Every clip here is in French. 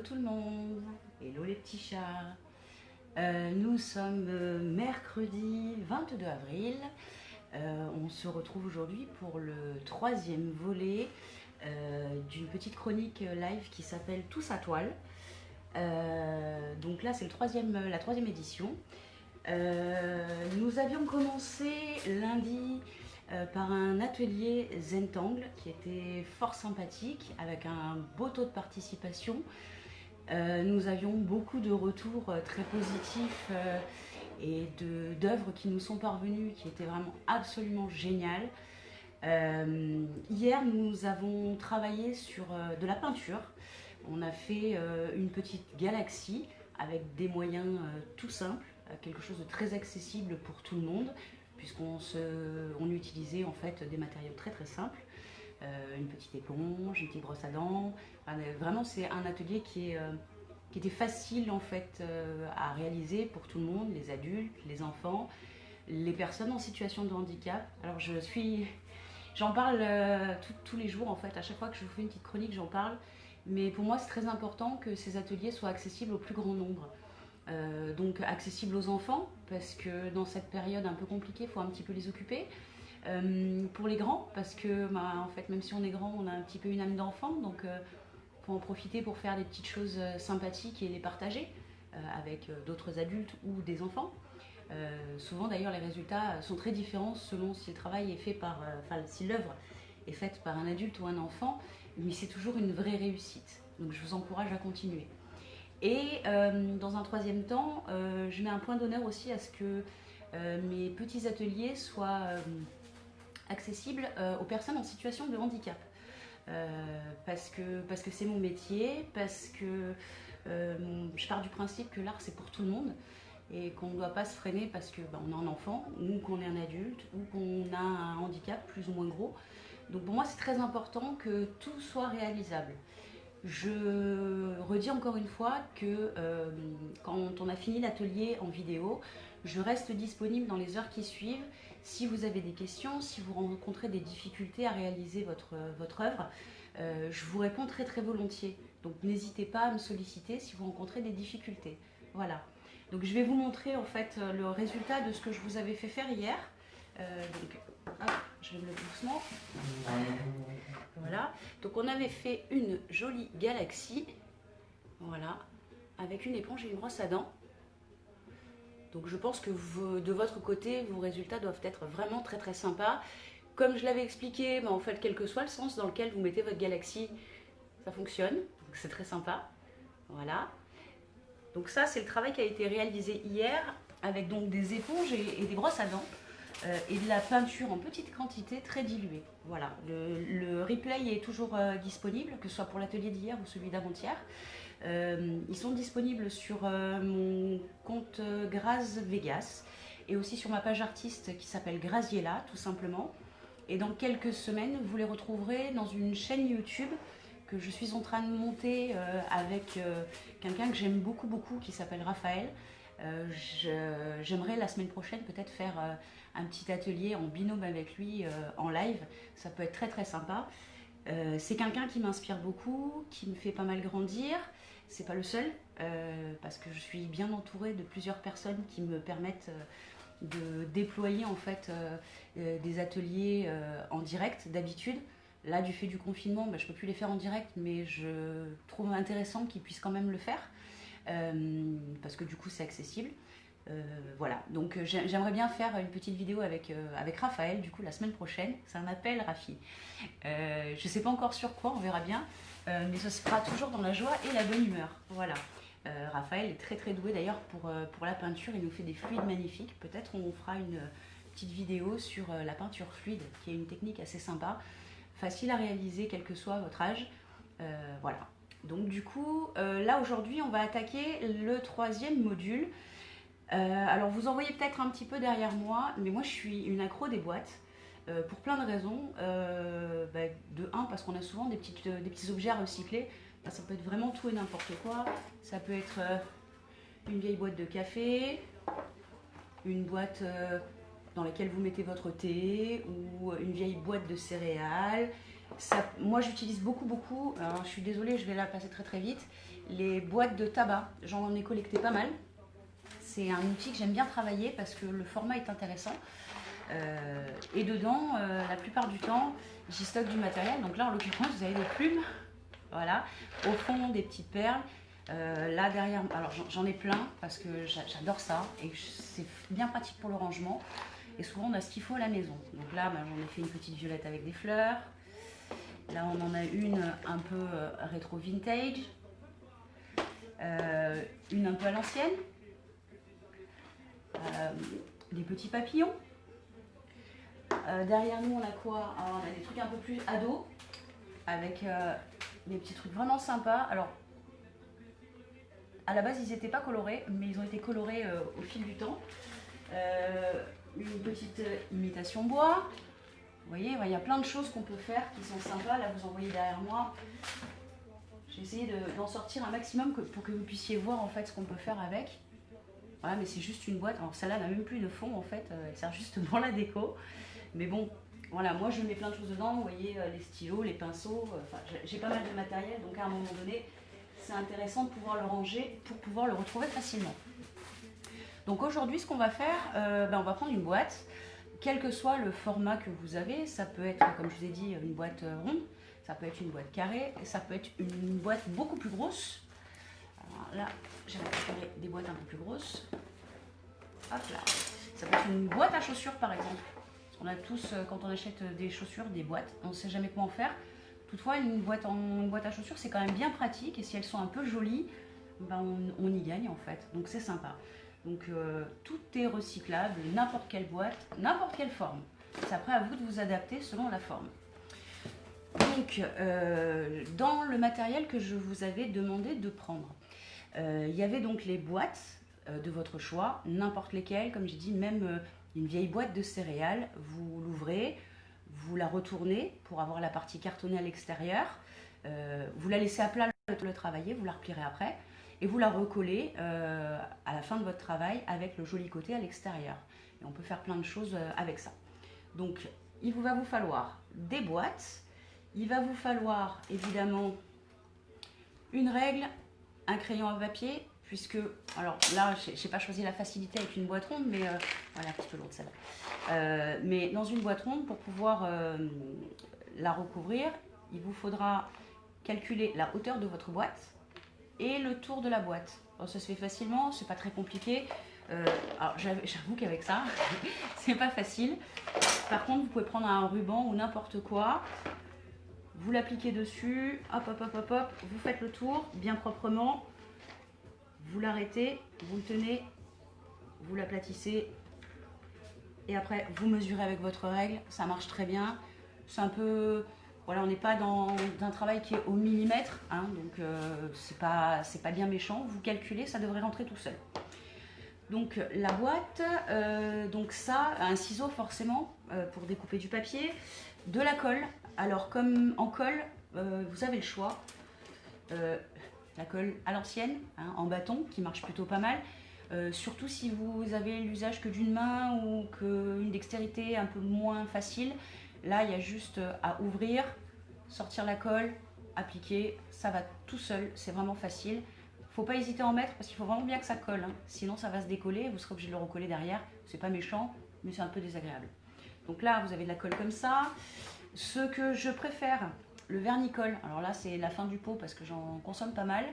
tout le monde, hello les petits chats. Nous sommes mercredi 22 avril. On se retrouve aujourd'hui pour le troisième volet d'une petite chronique live qui s'appelle Tous à toile. Donc là c'est la troisième édition. Nous avions commencé lundi par un atelier Zentangle qui était fort sympathique avec un beau taux de participation. Nous avions beaucoup de retours très positifs et d'œuvres qui nous sont parvenues qui étaient vraiment absolument géniales. Hier nous avons travaillé sur de la peinture. On a fait une petite galaxie avec des moyens tout simples, quelque chose de très accessible pour tout le monde, puisqu'on utilisait en fait des matériaux très très simples, une petite éponge, une petite brosse à dents. Enfin, vraiment c'est un atelier qui était facile en fait à réaliser pour tout le monde, les adultes, les enfants, les personnes en situation de handicap. Alors j'en parle tous les jours en fait, à chaque fois que je vous fais une petite chronique j'en parle, mais pour moi c'est très important que ces ateliers soient accessibles au plus grand nombre. Donc accessible aux enfants, parce que dans cette période un peu compliquée, il faut un petit peu les occuper. Pour les grands, parce que en fait, même si on est grand, on a un petit peu une âme d'enfant, donc faut en profiter pour faire des petites choses sympathiques et les partager avec d'autres adultes ou des enfants. Souvent d'ailleurs les résultats sont très différents selon si le travail est fait si l'œuvre est faite par un adulte ou un enfant, mais c'est toujours une vraie réussite. Donc je vous encourage à continuer. Et dans un troisième temps, je mets un point d'honneur aussi à ce que mes petits ateliers soient accessibles aux personnes en situation de handicap. Parce que c'est mon métier, parce que je pars du principe que l'art c'est pour tout le monde et qu'on ne doit pas se freiner parce qu'on est un enfant ou qu'on est un adulte ou qu'on a un handicap plus ou moins gros. Donc pour moi c'est très important que tout soit réalisable. Je redis encore une fois que quand on a fini l'atelier en vidéo, je reste disponible dans les heures qui suivent. Si vous avez des questions, si vous rencontrez des difficultés à réaliser votre œuvre, je vous réponds très très volontiers. Donc n'hésitez pas à me solliciter si vous rencontrez des difficultés. Voilà. Donc je vais vous montrer en fait le résultat de ce que je vous avais fait faire hier. Donc, hop, je vais me le doucement. Voilà. Donc on avait fait une jolie galaxie. Voilà. Avec une éponge et une brosse à dents. Donc je pense que de votre côté, vos résultats doivent être vraiment très très sympas. Comme je l'avais expliqué, en fait, quel que soit le sens dans lequel vous mettez votre galaxie, ça fonctionne. Donc c'est très sympa. Voilà. Donc ça, c'est le travail qui a été réalisé hier avec donc des éponges et des brosses à dents. Et de la peinture en petite quantité très diluée. Voilà, le replay est toujours disponible, que ce soit pour l'atelier d'hier ou celui d'avant-hier. Ils sont disponibles sur mon compte Graz Vegas et aussi sur ma page artiste qui s'appelle Graziella, tout simplement. Et dans quelques semaines, vous les retrouverez dans une chaîne YouTube que je suis en train de monter avec quelqu'un que j'aime beaucoup beaucoup qui s'appelle Raphaël. J'aimerais la semaine prochaine peut-être faire un petit atelier en binôme avec lui en live. Ça peut être très très sympa. C'est quelqu'un qui m'inspire beaucoup, qui me fait pas mal grandir. C'est pas le seul, parce que je suis bien entourée de plusieurs personnes qui me permettent de déployer en fait des ateliers en direct d'habitude. Là, du fait du confinement, je peux plus les faire en direct, mais je trouve intéressant qu'ils puissent quand même le faire. Parce que du coup c'est accessible. Voilà, donc j'aimerais bien faire une petite vidéo avec Raphaël du coup la semaine prochaine. C'est un appel Rafi. Je sais pas encore sur quoi, on verra bien, mais ce sera toujours dans la joie et la bonne humeur. Voilà. Raphaël est très très doué d'ailleurs pour la peinture, il nous fait des fluides magnifiques. Peut-être on fera une petite vidéo sur la peinture fluide, qui est une technique assez sympa, facile à réaliser quel que soit votre âge. Voilà. Donc du coup, là aujourd'hui, on va attaquer le troisième module. Alors vous en voyez peut-être un petit peu derrière moi, mais moi je suis une accro des boîtes, pour plein de raisons. De un, parce qu'on a souvent des petits objets à recycler. Ça peut être vraiment tout et n'importe quoi. Ça peut être une vieille boîte de café, une boîte dans laquelle vous mettez votre thé, ou une vieille boîte de céréales. Moi j'utilise beaucoup, alors je suis désolée, je vais la passer très très vite, les boîtes de tabac. J'en ai collecté pas mal. C'est un outil que j'aime bien travailler parce que le format est intéressant. Et dedans, la plupart du temps, j'y stocke du matériel. Donc là, en l'occurrence, vous avez des plumes. Voilà. Au fond, des petites perles. Là derrière, alors j'en ai plein parce que j'adore ça et c'est bien pratique pour le rangement. Et souvent, on a ce qu'il faut à la maison. Donc là, j'en ai fait une petite violette avec des fleurs. Là, on en a une un peu rétro vintage. Une un peu à l'ancienne. Des petits papillons. Derrière nous, on a quoi? Alors, on a des trucs un peu plus ados, avec des petits trucs vraiment sympas. Alors, à la base, ils n'étaient pas colorés, mais ils ont été colorés au fil du temps. Une petite imitation bois. Vous voyez, il y a plein de choses qu'on peut faire qui sont sympas. Là, vous en voyez derrière moi. J'ai essayé d'en sortir un maximum pour que vous puissiez voir en fait ce qu'on peut faire avec. Voilà, mais c'est juste une boîte. Alors celle-là n'a même plus de fond en fait, elle sert juste dans la déco. Mais bon, voilà, moi je mets plein de choses dedans. Vous voyez, les stylos, les pinceaux. Enfin, j'ai pas mal de matériel, donc à un moment donné, c'est intéressant de pouvoir le ranger pour pouvoir le retrouver facilement. Donc aujourd'hui, ce qu'on va faire, on va prendre une boîte, quel que soit le format que vous avez. Ça peut être, comme je vous ai dit, une boîte ronde, ça peut être une boîte carrée, ça peut être une boîte beaucoup plus grosse. Alors là, j'ai récupéré des boîtes un peu plus grosses. Hop là. Ça peut être une boîte à chaussures par exemple. On a tous, quand on achète des chaussures, des boîtes, on ne sait jamais comment faire. Toutefois, une boîte à chaussures, c'est quand même bien pratique. Et si elles sont un peu jolies, on y gagne en fait. Donc c'est sympa. Donc tout est recyclable, n'importe quelle boîte, n'importe quelle forme. C'est après à vous de vous adapter selon la forme. Donc dans le matériel que je vous avais demandé de prendre, il y avait donc les boîtes de votre choix, n'importe lesquelles, comme j'ai dit, même une vieille boîte de céréales, vous l'ouvrez, vous la retournez pour avoir la partie cartonnée à l'extérieur, vous la laissez à plat le travailler, vous la replierez après, et vous la recollez à la fin de votre travail avec le joli côté à l'extérieur. Et on peut faire plein de choses avec ça. Donc il va vous falloir des boîtes, il va vous falloir évidemment une règle, un crayon à papier, puisque, alors là, je n'ai pas choisi la facilité avec une boîte ronde, mais voilà, un petit peu lourde celle-là. Mais dans une boîte ronde, pour pouvoir la recouvrir, il vous faudra calculer la hauteur de votre boîte et le tour de la boîte. Alors, ça se fait facilement, c'est pas très compliqué. Alors j'avoue qu'avec ça, c'est pas facile. Par contre, vous pouvez prendre un ruban ou n'importe quoi. Vous l'appliquez dessus, hop, hop, hop, hop, hop, vous faites le tour bien proprement, vous l'arrêtez, vous le tenez, vous l'aplatissez et après vous mesurez avec votre règle, ça marche très bien. C'est un peu, voilà, on n'est pas dans un travail qui est au millimètre, hein, donc c'est pas bien méchant, vous calculez, ça devrait rentrer tout seul. Donc la boîte, donc ça, un ciseau forcément pour découper du papier, de la colle. Alors comme en colle, vous avez le choix. La colle à l'ancienne, hein, en bâton, qui marche plutôt pas mal. Surtout si vous avez l'usage que d'une main ou qu'une dextérité un peu moins facile. Là, il y a juste à ouvrir, sortir la colle, appliquer, ça va tout seul, c'est vraiment facile. Faut pas hésiter à en mettre parce qu'il faut vraiment bien que ça colle, hein. Sinon ça va se décoller, vous serez obligé de le recoller derrière. C'est pas méchant, mais c'est un peu désagréable. Donc là, vous avez de la colle comme ça. Ce que je préfère, le vernicole, alors là c'est la fin du pot parce que j'en consomme pas mal.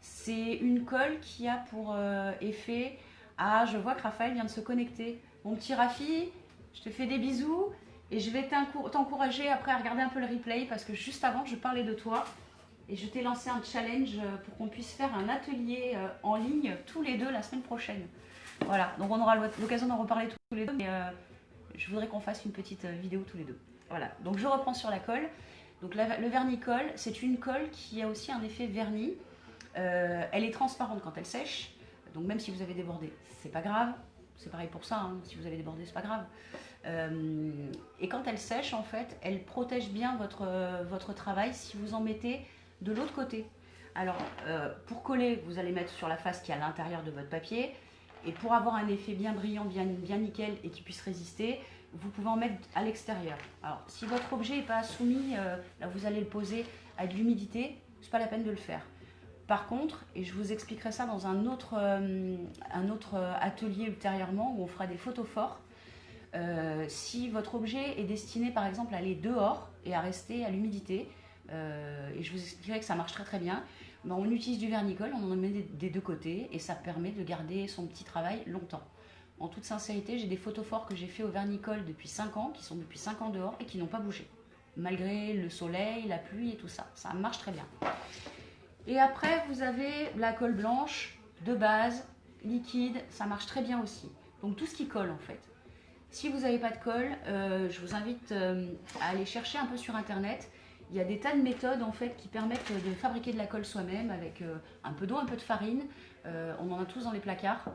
C'est une colle qui a pour effet, ah je vois que Raphaël vient de se connecter. Mon petit Rafi, je te fais des bisous et je vais t'encourager après à regarder un peu le replay parce que juste avant je parlais de toi et je t'ai lancé un challenge pour qu'on puisse faire un atelier en ligne tous les deux la semaine prochaine. Voilà, donc on aura l'occasion d'en reparler tous les deux, mais je voudrais qu'on fasse une petite vidéo tous les deux. Voilà, donc je reprends sur la colle. Donc le vernicole, c'est une colle qui a aussi un effet vernis. Elle est transparente quand elle sèche, donc même si vous avez débordé, c'est pas grave. C'est pareil pour ça, hein. Si vous avez débordé, c'est pas grave. Et quand elle sèche, en fait, elle protège bien votre travail si vous en mettez de l'autre côté. Alors, pour coller, vous allez mettre sur la face qui est à l'intérieur de votre papier. Et pour avoir un effet bien brillant, bien nickel et qui puisse résister, vous pouvez en mettre à l'extérieur. Alors, si votre objet n'est pas soumis, là vous allez le poser à de l'humidité, c'est pas la peine de le faire. Par contre, et je vous expliquerai ça dans un autre atelier ultérieurement où on fera des photos forts, si votre objet est destiné par exemple à aller dehors et à rester à l'humidité, et je vous expliquerai que ça marche très très bien, ben on utilise du vernicole, on en met des deux côtés et ça permet de garder son petit travail longtemps. En toute sincérité, j'ai des photos forts que j'ai fait au vernicole depuis 5 ans, qui sont depuis 5 ans dehors et qui n'ont pas bougé. Malgré le soleil, la pluie et tout ça, ça marche très bien. Et après, vous avez la colle blanche de base, liquide, ça marche très bien aussi. Donc tout ce qui colle en fait. Si vous n'avez pas de colle, je vous invite à aller chercher un peu sur internet. Il y a des tas de méthodes en fait qui permettent de fabriquer de la colle soi-même avec un peu d'eau, un peu de farine. On en a tous dans les placards.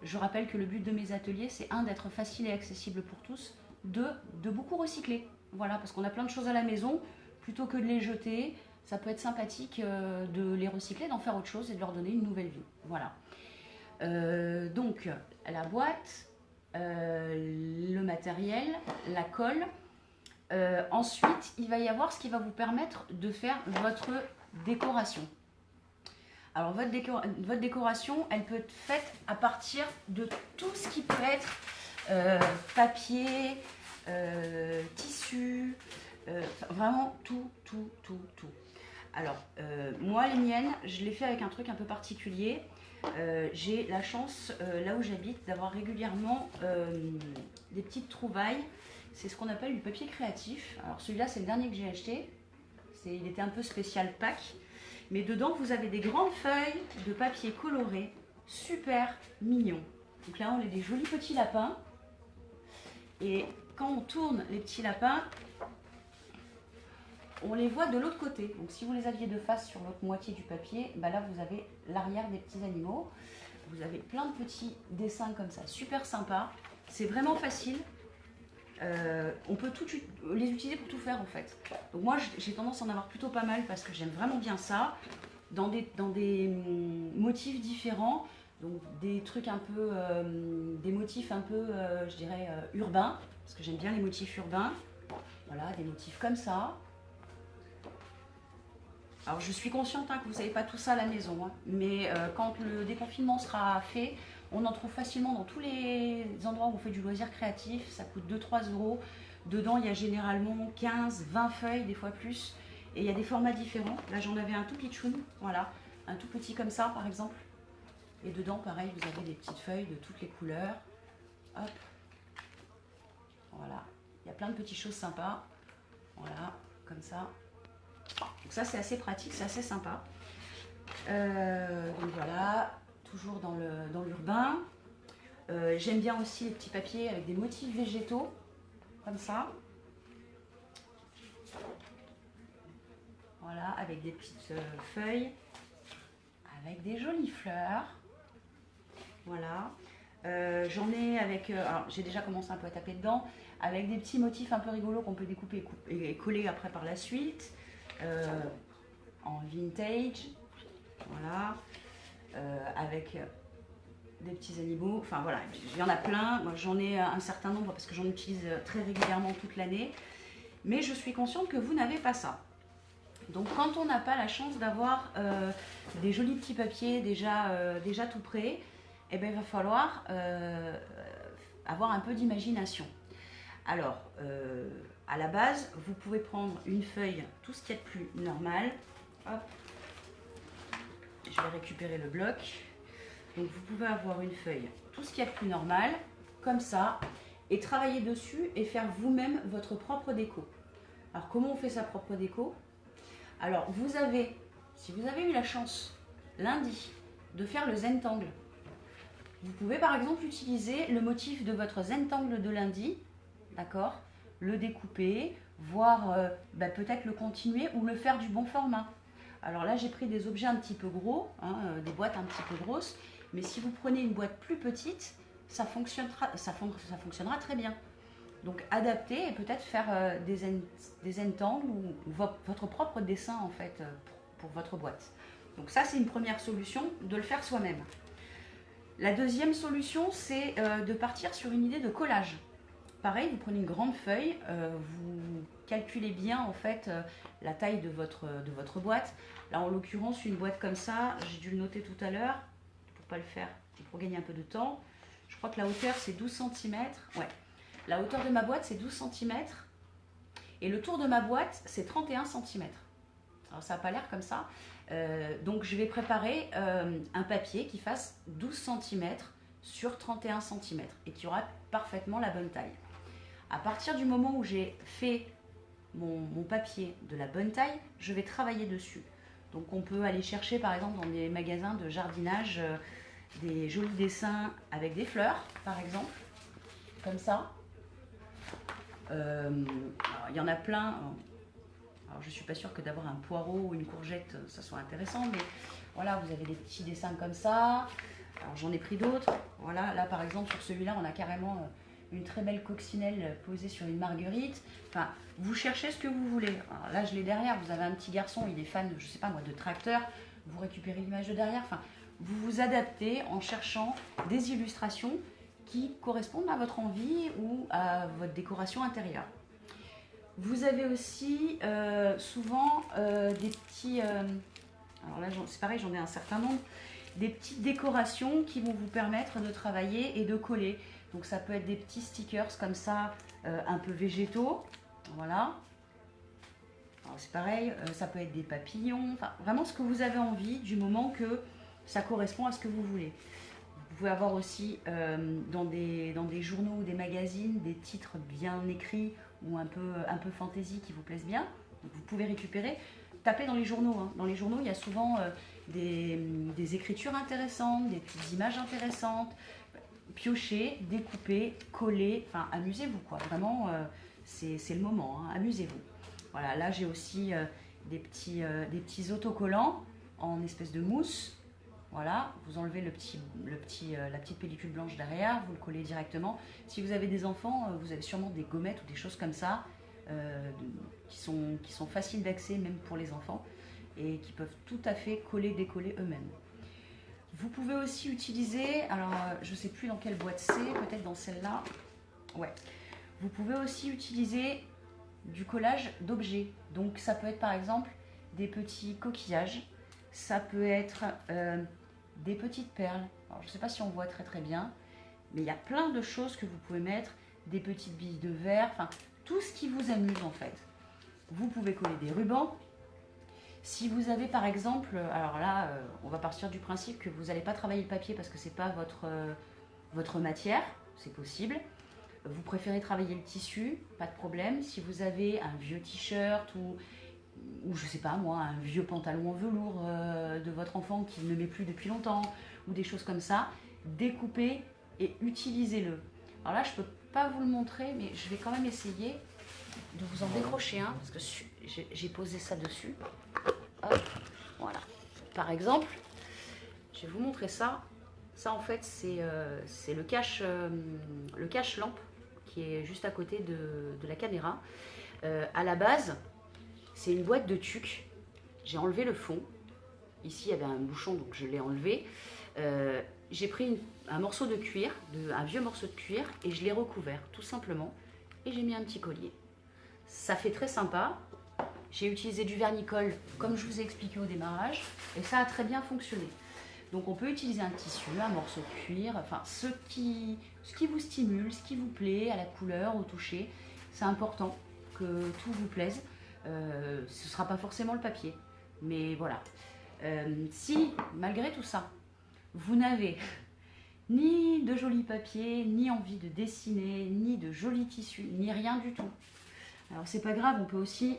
Je rappelle que le but de mes ateliers, c'est d'être facile et accessible pour tous, de beaucoup recycler. Voilà, parce qu'on a plein de choses à la maison, plutôt que de les jeter, ça peut être sympathique de les recycler, d'en faire autre chose et de leur donner une nouvelle vie. Voilà. Donc, la boîte, le matériel, la colle. Ensuite, il va y avoir ce qui va vous permettre de faire votre décoration. Alors, votre décoration, elle peut être faite à partir de tout ce qui peut être papier, tissu, vraiment tout. Alors, moi, les miennes, je les fais avec un truc un peu particulier. J'ai la chance, là où j'habite, d'avoir régulièrement des petites trouvailles. C'est ce qu'on appelle du papier créatif. Alors celui-là, c'est le dernier que j'ai acheté. Il était un peu spécial Pâques. Mais dedans, vous avez des grandes feuilles de papier coloré, super mignons. Donc là, on a des jolis petits lapins. Et quand on tourne les petits lapins, on les voit de l'autre côté. Donc si vous les aviez de face sur l'autre moitié du papier, bah là, vous avez l'arrière des petits animaux. Vous avez plein de petits dessins comme ça, super sympa. C'est vraiment facile. On peut les utiliser pour tout faire en fait. Donc moi j'ai tendance à en avoir plutôt pas mal parce que j'aime vraiment bien ça. Dans des motifs différents, donc des trucs un peu, des motifs un peu, je dirais, urbains, parce que j'aime bien les motifs urbains. Voilà, des motifs comme ça. Alors je suis consciente que vous n'avez pas tout ça à la maison, mais quand le déconfinement sera fait, on en trouve facilement dans tous les endroits où on fait du loisir créatif. Ça coûte 2-3 euros. Dedans, il y a généralement 15-20 feuilles, des fois plus. Et il y a des formats différents. Là, j'en avais un tout pitchoun, voilà. Un tout petit comme ça, par exemple. Et dedans, pareil, vous avez des petites feuilles de toutes les couleurs. Hop. Voilà. Il y a plein de petites choses sympas. Voilà, comme ça. Donc ça, c'est assez pratique, c'est assez sympa. Donc voilà. Toujours dans l'urbain. J'aime bien aussi les petits papiers avec des motifs végétaux, comme ça. Voilà, avec des petites feuilles, avec des jolies fleurs. Voilà. J'en ai avec, alors j'ai déjà commencé un peu à taper dedans, avec des petits motifs un peu rigolos qu'on peut découper et coller après par la suite. En vintage. Voilà. Avec des petits animaux, enfin voilà, il y en a plein. Moi j'en ai un certain nombre parce que j'en utilise très régulièrement toute l'année, mais je suis consciente que vous n'avez pas ça. Donc quand on n'a pas la chance d'avoir des jolis petits papiers déjà tout prêts, eh ben, il va falloir avoir un peu d'imagination. Alors à la base, vous pouvez prendre une feuille, tout ce qu'il y a de plus normal. Hop. Je vais récupérer le bloc. Donc vous pouvez avoir une feuille, tout ce qu'il y a de plus normal, comme ça, et travailler dessus et faire vous-même votre propre déco. Alors comment on fait sa propre déco? Alors si vous avez eu la chance lundi de faire le Zentangle, vous pouvez par exemple utiliser le motif de votre Zentangle de lundi, d'accord, le découper, voire peut-être le continuer ou le faire du bon format. Alors là, j'ai pris des objets un petit peu gros, des boîtes un petit peu grosses, mais si vous prenez une boîte plus petite, ça fonctionnera très bien. Donc adapter et peut-être faire des Zentangles ou votre propre dessin en fait pour votre boîte. Donc ça, c'est une première solution, de le faire soi-même. La deuxième solution, c'est de partir sur une idée de collage. pareil, vous prenez une grande feuille, vous calculez bien en fait la taille de votre boîte. Là en l'occurrence une boîte comme ça, j'ai dû le noter tout à l'heure pour pas le faire, pour gagner un peu de temps. Je crois que la hauteur c'est 12 cm. Ouais, la hauteur de ma boîte c'est 12 cm et le tour de ma boîte c'est 31 cm. Alors ça n'a pas l'air comme ça. Donc je vais préparer un papier qui fasse 12 cm sur 31 cm et qui aura parfaitement la bonne taille. À partir du moment où j'ai fait mon papier de la bonne taille, je vais travailler dessus. Donc on peut aller chercher par exemple dans des magasins de jardinage des jolis dessins avec des fleurs par exemple, comme ça. Il y en a plein. Alors je ne suis pas sûre que d'avoir un poireau ou une courgette ça soit intéressant, mais voilà, vous avez des petits dessins comme ça. Alors j'en ai pris d'autres. Voilà, là par exemple sur celui-là on a carrément une très belle coccinelle posée sur une marguerite. Enfin, vous cherchez ce que vous voulez. Alors là je l'ai derrière, vous avez un petit garçon, il est fan, je sais pas moi, de tracteur. Vous récupérez l'image de derrière. Enfin, vous vous adaptez en cherchant des illustrations qui correspondent à votre envie ou à votre décoration intérieure. Vous avez aussi souvent des petits... alors là c'est pareil, j'en ai un certain nombre. Des petites décorations qui vont vous permettre de travailler et de coller. Donc ça peut être des petits stickers comme ça, un peu végétaux. Voilà. C'est pareil, ça peut être des papillons. Enfin, vraiment ce que vous avez envie du moment que ça correspond à ce que vous voulez. Vous pouvez avoir aussi dans des journaux ou des magazines des titres bien écrits ou un peu fantasy qui vous plaisent bien. Donc vous pouvez récupérer. Tapez dans les journaux. Hein. Dans les journaux, il y a souvent des écritures intéressantes, des petites images intéressantes. Piochez, découpez, collez. Enfin, amusez-vous quoi. Vraiment, c'est le moment. Hein. Amusez-vous. Voilà, là j'ai aussi des petits autocollants en espèce de mousse. Voilà, vous enlevez la petite pellicule blanche derrière, vous le collez directement. Si vous avez des enfants, vous avez sûrement des gommettes ou des choses comme ça qui sont faciles d'accès même pour les enfants et qui peuvent tout à fait coller, décoller eux-mêmes. Vous pouvez aussi utiliser, alors je ne sais plus dans quelle boîte c'est, peut-être dans celle-là. Ouais. Vous pouvez aussi utiliser du collage d'objets. Donc ça peut être par exemple des petits coquillages, ça peut être des petites perles. Alors, je ne sais pas si on voit très très bien, mais il y a plein de choses que vous pouvez mettre, des petites billes de verre, enfin tout ce qui vous amuse en fait. Vous pouvez coller des rubans. Si vous avez par exemple, alors là on va partir du principe que vous n'allez pas travailler le papier parce que c'est pas votre matière, c'est possible. Vous préférez travailler le tissu, pas de problème. Si vous avez un vieux t-shirt ou je sais pas moi, un vieux pantalon en velours de votre enfant qui ne met plus depuis longtemps, ou des choses comme ça, découpez et utilisez-le. Alors là, je peux pas vous le montrer, mais je vais quand même essayer de vous en décrocher un, parce que j'ai posé ça dessus. Hop, voilà. Par exemple, je vais vous montrer ça. Ça, en fait, c'est le cache-lampe qui est juste à côté de la caméra. À la base, c'est une boîte de tuc. J'ai enlevé le fond. Ici, il y avait un bouchon, donc je l'ai enlevé. J'ai pris un morceau de cuir, un vieux morceau de cuir, et je l'ai recouvert, tout simplement. Et j'ai mis un petit collier. Ça fait très sympa. J'ai utilisé du vernicole, comme je vous ai expliqué au démarrage, et ça a très bien fonctionné. Donc on peut utiliser un tissu, un morceau de cuir, enfin ce qui vous stimule, ce qui vous plaît, à la couleur, au toucher. C'est important que tout vous plaise. Ce ne sera pas forcément le papier, mais voilà. Si, malgré tout ça, vous n'avez ni de jolis papiers, ni envie de dessiner, ni de jolis tissus, ni rien du tout. Alors c'est pas grave, on peut aussi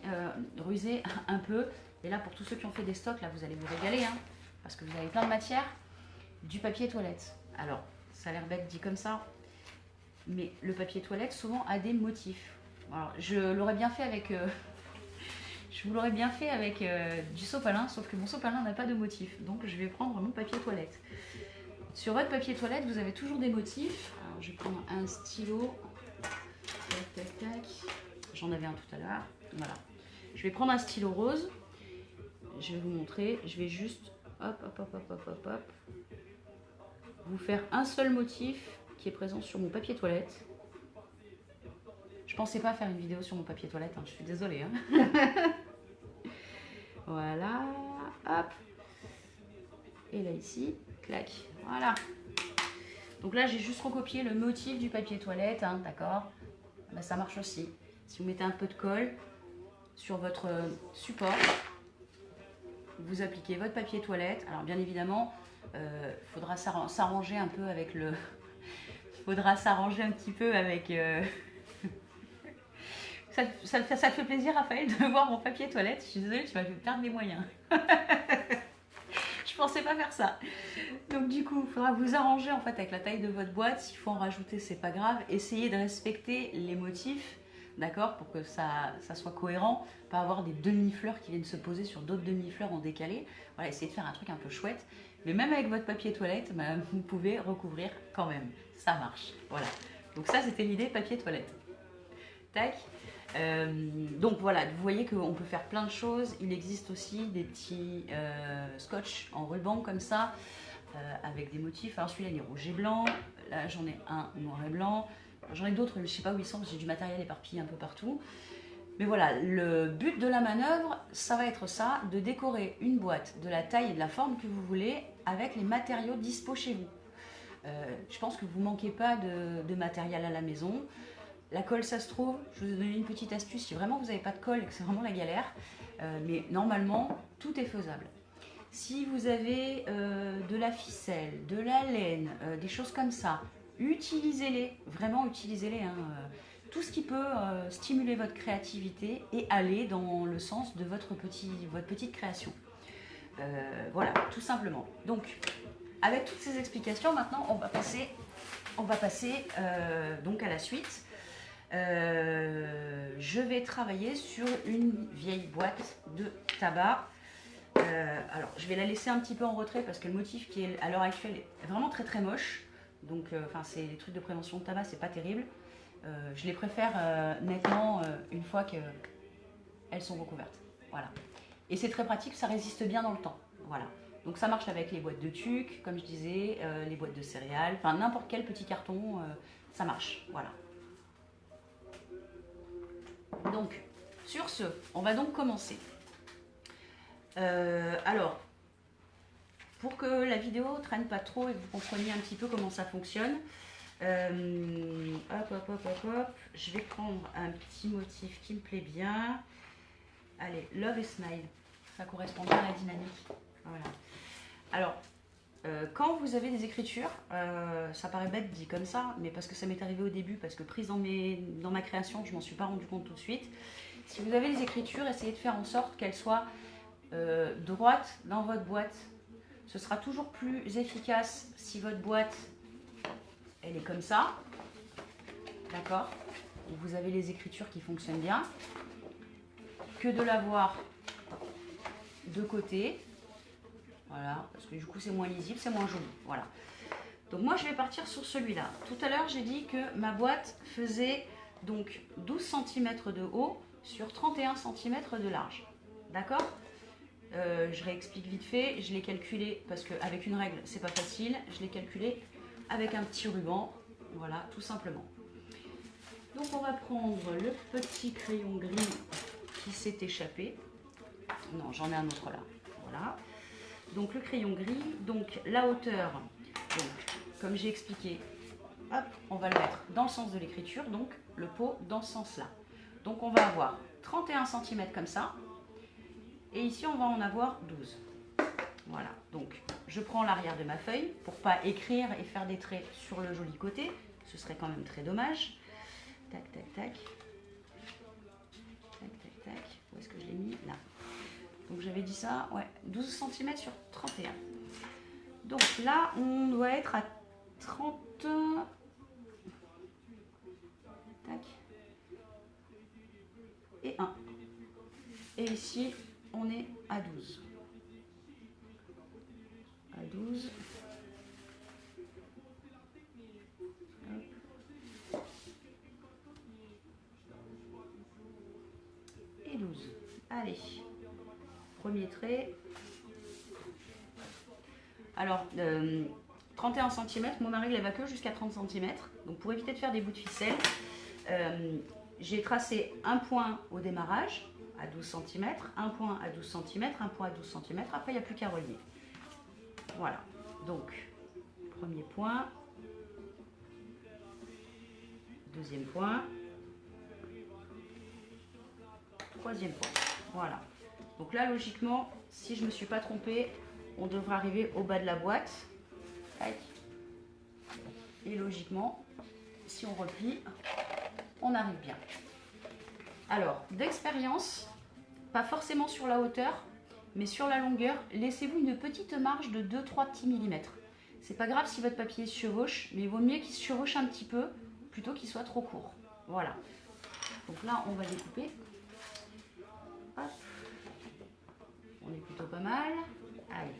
ruser un peu. Et là, pour tous ceux qui ont fait des stocks, là vous allez vous régaler, hein, parce que vous avez plein de matière. Du papier toilette. Alors, ça a l'air bête dit comme ça, mais le papier toilette souvent a des motifs. Alors, je l'aurais bien fait avec... je vous l'aurais bien fait avec du sopalin, sauf que mon sopalin n'a pas de motif. Donc je vais prendre mon papier toilette. Sur votre papier toilette, vous avez toujours des motifs. Alors je vais prendre un stylo. Tac, tac, tac. J'en avais un tout à l'heure. Voilà. Je vais prendre un stylo rose. Je vais vous montrer. Je vais juste, hop, hop, hop, hop, hop, hop, hop, vous faire un seul motif qui est présent sur mon papier toilette. pensais pas faire une vidéo sur mon papier toilette, hein, je suis désolée. Hein. Voilà, hop. Et là ici, clac, voilà. Donc là j'ai juste recopié le motif du papier toilette, hein, d'accord. Ben, ça marche aussi. Si vous mettez un peu de colle sur votre support, vous appliquez votre papier toilette. Alors bien évidemment, faudra s'arranger un peu avec le... faudra s'arranger un petit peu avec... Ça te fait plaisir, Raphaël, de voir mon papier toilette. Je suis désolée, tu m'as fait perdre mes moyens. Je pensais pas faire ça. Donc du coup, il faudra vous arranger en fait avec la taille de votre boîte. S'il faut en rajouter, c'est pas grave. Essayez de respecter les motifs, d'accord, pour que ça soit cohérent. Pas avoir des demi-fleurs qui viennent se poser sur d'autres demi-fleurs en décalé. Voilà, essayez de faire un truc un peu chouette. Mais même avec votre papier toilette, bah, vous pouvez recouvrir quand même. Ça marche. Voilà. Donc ça, c'était l'idée papier toilette. Tac. Donc voilà, vous voyez qu'on peut faire plein de choses. Il existe aussi des petits scotch en ruban comme ça, avec des motifs. Alors celui-là il est rouge et blanc, là j'en ai un noir et blanc, j'en ai d'autres, je sais pas où ils sont, j'ai du matériel éparpillé un peu partout. Mais voilà, le but de la manœuvre, ça va être ça, de décorer une boîte de la taille et de la forme que vous voulez avec les matériaux dispo chez vous. Je pense que vous ne manquez pas de matériel à la maison. La colle, ça se trouve, je vous ai donné une petite astuce, si vraiment vous n'avez pas de colle et que c'est vraiment la galère, mais normalement, tout est faisable. Si vous avez de la ficelle, de la laine, des choses comme ça, utilisez-les, vraiment utilisez-les. Hein, tout ce qui peut stimuler votre créativité et aller dans le sens de votre petite création. Voilà, tout simplement. Donc, avec toutes ces explications, maintenant, on va passer donc à la suite. Je vais travailler sur une vieille boîte de tabac. Alors je vais la laisser un petit peu en retrait parce que le motif qui est à l'heure actuelle est vraiment très très moche. Donc c'est les trucs de prévention de tabac, c'est pas terrible. Je les préfère nettement une fois qu'elles sont recouvertes. Voilà. Et c'est très pratique, ça résiste bien dans le temps. Voilà. Donc ça marche avec les boîtes de tuc, comme je disais, les boîtes de céréales, enfin n'importe quel petit carton, ça marche. Voilà. Donc, sur ce, on va donc commencer. Alors, pour que la vidéo ne traîne pas trop et que vous compreniez un petit peu comment ça fonctionne, hop, je vais prendre un petit motif qui me plaît bien. Allez, Love et Smile, ça correspond bien à la dynamique. Voilà. Alors, quand vous avez des écritures, ça paraît bête dit comme ça, mais parce que ça m'est arrivé au début, parce que prise dans ma création, je m'en suis pas rendu compte tout de suite. Si vous avez des écritures, essayez de faire en sorte qu'elles soient droites dans votre boîte. Ce sera toujours plus efficace si votre boîte, elle est comme ça, d'accord, et vous avez les écritures qui fonctionnent bien, que de l'avoir de côté. Voilà, parce que du coup c'est moins lisible, c'est moins joli. Voilà. Donc moi je vais partir sur celui-là. Tout à l'heure j'ai dit que ma boîte faisait donc 12 cm de haut sur 31 cm de large. D'accord? Je réexplique vite fait. Je l'ai calculé parce qu'avec une règle c'est pas facile. Je l'ai calculé avec un petit ruban. Voilà, tout simplement. Donc on va prendre le petit crayon gris qui s'est échappé. Non, j'en ai un autre là. Voilà. Donc le crayon gris, donc la hauteur, donc, comme j'ai expliqué, hop, on va le mettre dans le sens de l'écriture, donc le pot dans ce sens-là. Donc on va avoir 31 cm comme ça, et ici on va en avoir 12. Voilà, donc je prends l'arrière de ma feuille pour pas écrire et faire des traits sur le joli côté, ce serait quand même très dommage. Tac, tac, tac. Tac, tac, tac. Où est-ce que je l'ai mis? Là. Donc j'avais dit ça, ouais, 12 cm sur 31. Donc là, on doit être à 30... Tac. Et 1. Et ici, on est à 12. À 12. Hop. Et 12. Allez. Premier trait. Alors, 31 cm, mon mari elle va que jusqu'à 30 cm. Donc pour éviter de faire des bouts de ficelle, j'ai tracé un point au démarrage à 12 cm, un point à 12 cm, un point à 12 cm, après il n'y a plus qu'à relier. Voilà, donc premier point, deuxième point, troisième point. Voilà, donc là logiquement, si je ne me suis pas trompée, on devrait arriver au bas de la boîte. Et logiquement, si on replie, on arrive bien. Alors, d'expérience, pas forcément sur la hauteur, mais sur la longueur, laissez-vous une petite marge de 2-3 petits millimètres. C'est pas grave si votre papier se chevauche, mais il vaut mieux qu'il se chevauche un petit peu plutôt qu'il soit trop court. Voilà. Donc là, on va découper. Hop. On est plutôt pas mal. Allez.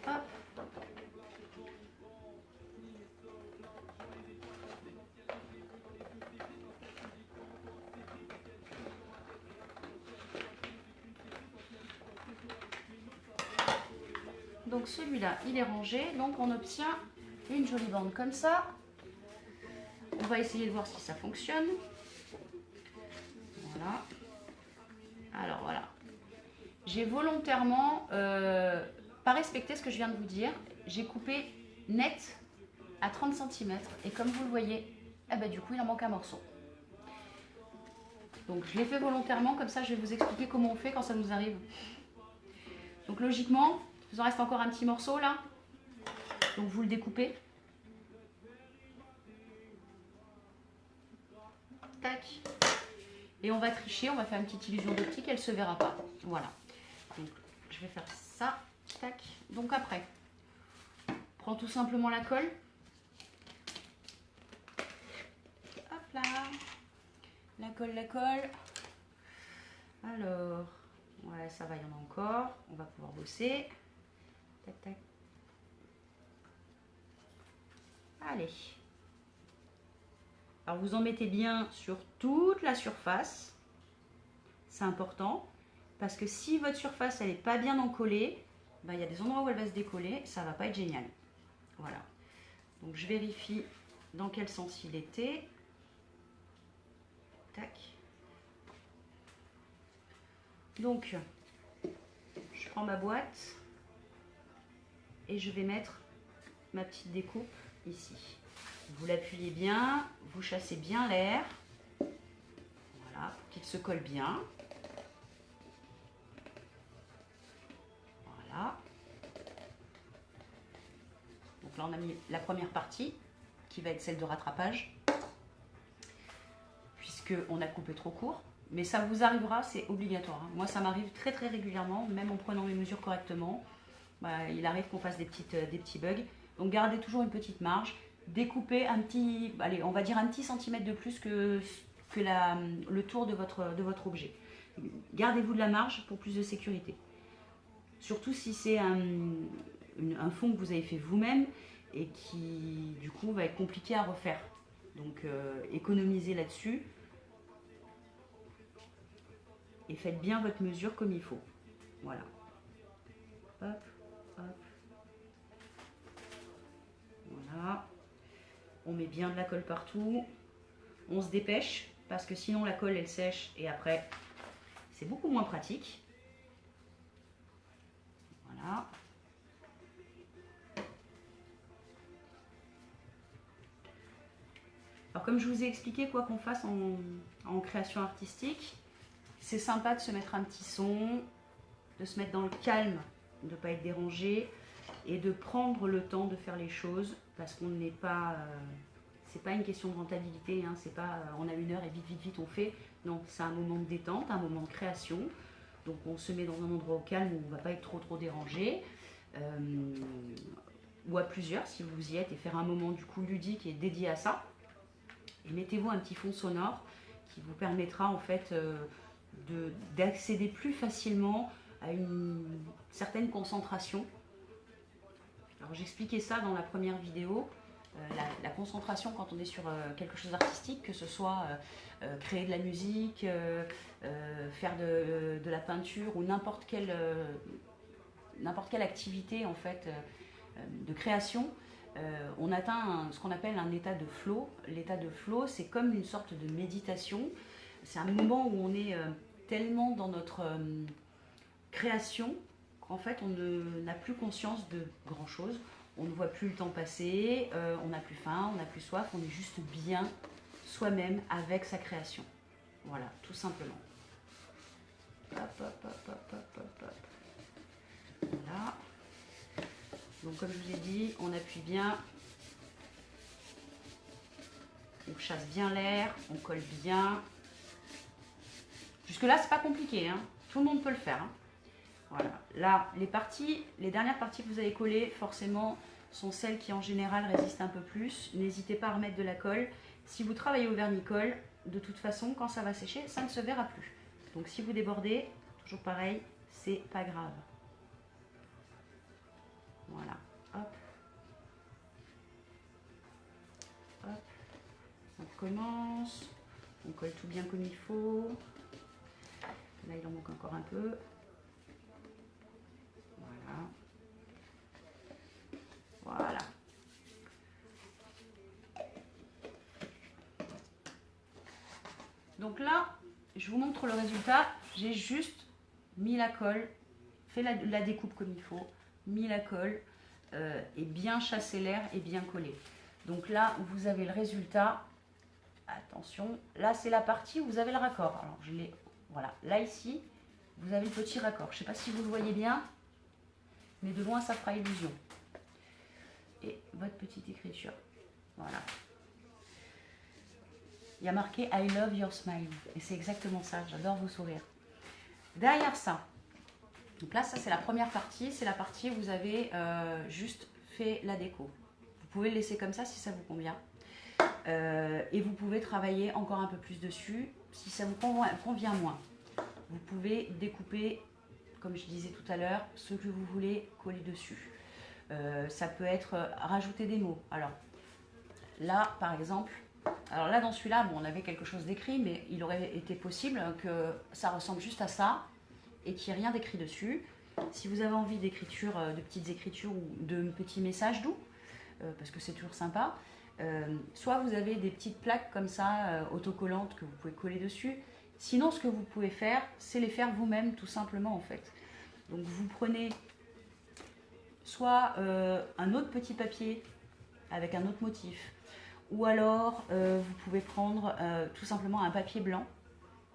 Hop. Donc celui-là, il est rangé. Donc on obtient une jolie bande comme ça. On va essayer de voir si ça fonctionne. Voilà. Alors voilà. J'ai volontairement pas respecté ce que je viens de vous dire. J'ai coupé net à 30 cm. Et comme vous le voyez, eh ben, du coup, il en manque un morceau. Donc je l'ai fait volontairement. Comme ça, je vais vous expliquer comment on fait quand ça nous arrive. Donc logiquement, il vous en reste encore un petit morceau là. Donc vous le découpez. Tac. Et on va tricher, on va faire une petite illusion d'optique, elle ne se verra pas. Voilà. Donc je vais faire ça. Tac. Donc après, prends tout simplement la colle. Hop là. La colle, la colle. Alors, ouais, ça va, il y en a encore. On va pouvoir bosser. Tac, tac. Allez. Alors vous en mettez bien sur toute la surface. C'est important. Parce que si votre surface elle n'est pas bien encollée, ben, il y a des endroits où elle va se décoller. Ça ne va pas être génial. Voilà. Donc je vérifie dans quel sens il était. Tac. Donc, je prends ma boîte et je vais mettre ma petite découpe ici. Vous l'appuyez bien, vous chassez bien l'air. Voilà, pour qu'il se colle bien. Voilà. Donc là, on a mis la première partie qui va être celle de rattrapage, puisqu'on a coupé trop court. Mais ça vous arrivera, c'est obligatoire. Moi, ça m'arrive très très régulièrement, même en prenant mes mesures correctement. Bah, il arrive qu'on fasse des petits bugs. Donc gardez toujours une petite marge. Découpez un petit, allez, on va dire un petit centimètre de plus que le tour de votre objet. Gardez-vous de la marge pour plus de sécurité. Surtout si c'est un fond que vous avez fait vous-même et qui du coup va être compliqué à refaire. Donc économisez là-dessus. Et faites bien votre mesure comme il faut. Voilà. Hop, hop. Voilà. On met bien de la colle partout. On se dépêche parce que sinon la colle elle sèche et après c'est beaucoup moins pratique. Voilà. Alors comme je vous ai expliqué, quoi qu'on fasse en création artistique, c'est sympa de se mettre un petit son, de se mettre dans le calme, de ne pas être dérangé et de prendre le temps de faire les choses parce qu'on n'est pas... c'est pas une question de rentabilité, hein, c'est pas on a une heure et vite, vite, vite on fait. Non, c'est un moment de détente, un moment de création. Donc on se met dans un endroit au calme où on ne va pas être trop dérangé. Ou à plusieurs si vous y êtes et faire un moment du coup ludique et dédié à ça. Et mettez-vous un petit fond sonore qui vous permettra en fait d'accéder plus facilement à une certaine concentration. Alors j'expliquais ça dans la première vidéo, la concentration quand on est sur quelque chose d'artistique, que ce soit créer de la musique, faire de la peinture ou n'importe quel n'importe quelle activité en fait de création, on atteint ce qu'on appelle un état de flow. L'état de flow, c'est comme une sorte de méditation. C'est un moment où on est tellement dans notre création qu'en fait on n'a plus conscience de grand chose. On ne voit plus le temps passer, on n'a plus faim, on n'a plus soif, on est juste bien soi-même avec sa création. Voilà, tout simplement. Hop, hop, hop, hop, hop, hop, hop. Voilà. Donc comme je vous ai dit, on appuie bien. On chasse bien l'air, on colle bien. Jusque là, c'est pas compliqué, hein. Tout le monde peut le faire. Hein. Voilà. Là, les dernières parties que vous avez collées, forcément, sont celles qui en général résistent un peu plus. N'hésitez pas à remettre de la colle. Si vous travaillez au vernis-colle, de toute façon, quand ça va sécher, ça ne se verra plus. Donc si vous débordez, toujours pareil, c'est pas grave. Voilà. Hop. Hop. On commence. On colle tout bien comme il faut. Là, il en manque encore un peu. Voilà. Voilà. Donc là, je vous montre le résultat. J'ai juste mis la colle, fait la découpe comme il faut, mis la colle et bien chassé l'air et bien collé. Donc là, vous avez le résultat. Attention, là c'est la partie où vous avez le raccord. Alors je l'ai, voilà, là ici, vous avez le petit raccord. Je ne sais pas si vous le voyez bien, mais de loin ça fera illusion. Et votre petite écriture, voilà. Il y a marqué I love your smile. Et c'est exactement ça, j'adore vos sourires. Derrière ça, donc là, ça c'est la première partie. C'est la partie où vous avez juste fait la déco. Vous pouvez le laisser comme ça si ça vous convient. Et vous pouvez travailler encore un peu plus dessus si ça vous convient moins. Vous pouvez découper, comme je disais tout à l'heure, ce que vous voulez coller dessus. Ça peut être rajouter des mots. Alors là, par exemple, alors là dans celui-là, bon, on avait quelque chose d'écrit, mais il aurait été possible que ça ressemble juste à ça et qu'il n'y ait rien d'écrit dessus. Si vous avez envie d'écriture, de petites écritures ou de petits messages doux, parce que c'est toujours sympa, soit vous avez des petites plaques comme ça, autocollantes, que vous pouvez coller dessus. Sinon, ce que vous pouvez faire, c'est les faire vous-même, tout simplement, en fait. Donc, vous prenez soit un autre petit papier avec un autre motif, ou alors vous pouvez prendre tout simplement un papier blanc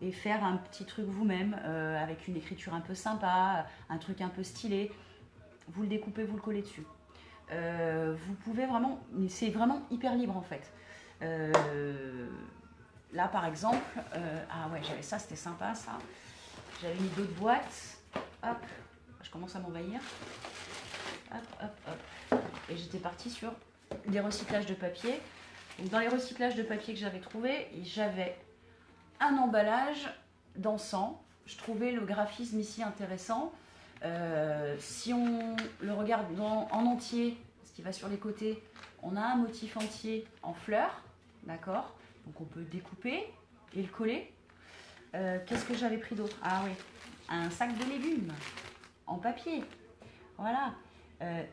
et faire un petit truc vous-même avec une écriture un peu sympa, un truc un peu stylé. Vous le découpez, vous le collez dessus. Vous pouvez vraiment, mais c'est vraiment hyper libre en fait. Là par exemple, ah ouais, j'avais ça, c'était sympa ça. J'avais mis d'autres boîtes. Hop, je commence à m'envahir. Hop, hop, hop. Et j'étais partie sur des recyclages de papier. Donc dans les recyclages de papier que j'avais trouvé, j'avais un emballage d'encens. Je trouvais le graphisme ici intéressant. Si on le regarde en entier, ce qui va sur les côtés, on a un motif entier en fleurs, d'accord? Donc on peut découper et le coller. Qu'est-ce que j'avais pris d'autre? Ah oui, un sac de légumes en papier. Voilà,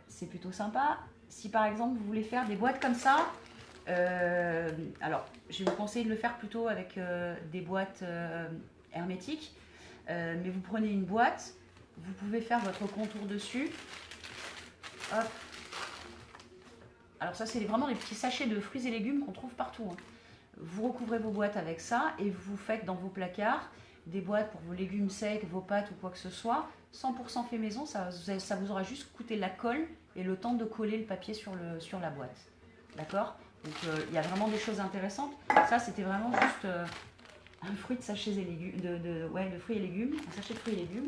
c'est plutôt sympa. Si par exemple vous voulez faire des boîtes comme ça, alors je vais vous conseiller de le faire plutôt avec des boîtes hermétiques, mais vous prenez une boîte, vous pouvez faire votre contour dessus. Hop. Alors ça c'est vraiment les petits sachets de fruits et légumes qu'on trouve partout. Hein. Vous recouvrez vos boîtes avec ça et vous faites dans vos placards des boîtes pour vos légumes secs, vos pâtes ou quoi que ce soit. 100% fait maison, ça vous aura juste coûté la colle et le temps de coller le papier sur la boîte. D'accord? Donc il y a vraiment des choses intéressantes. Ça c'était vraiment juste un fruit de sachet et légumes, de fruits et légumes, un sachet de fruits et légumes.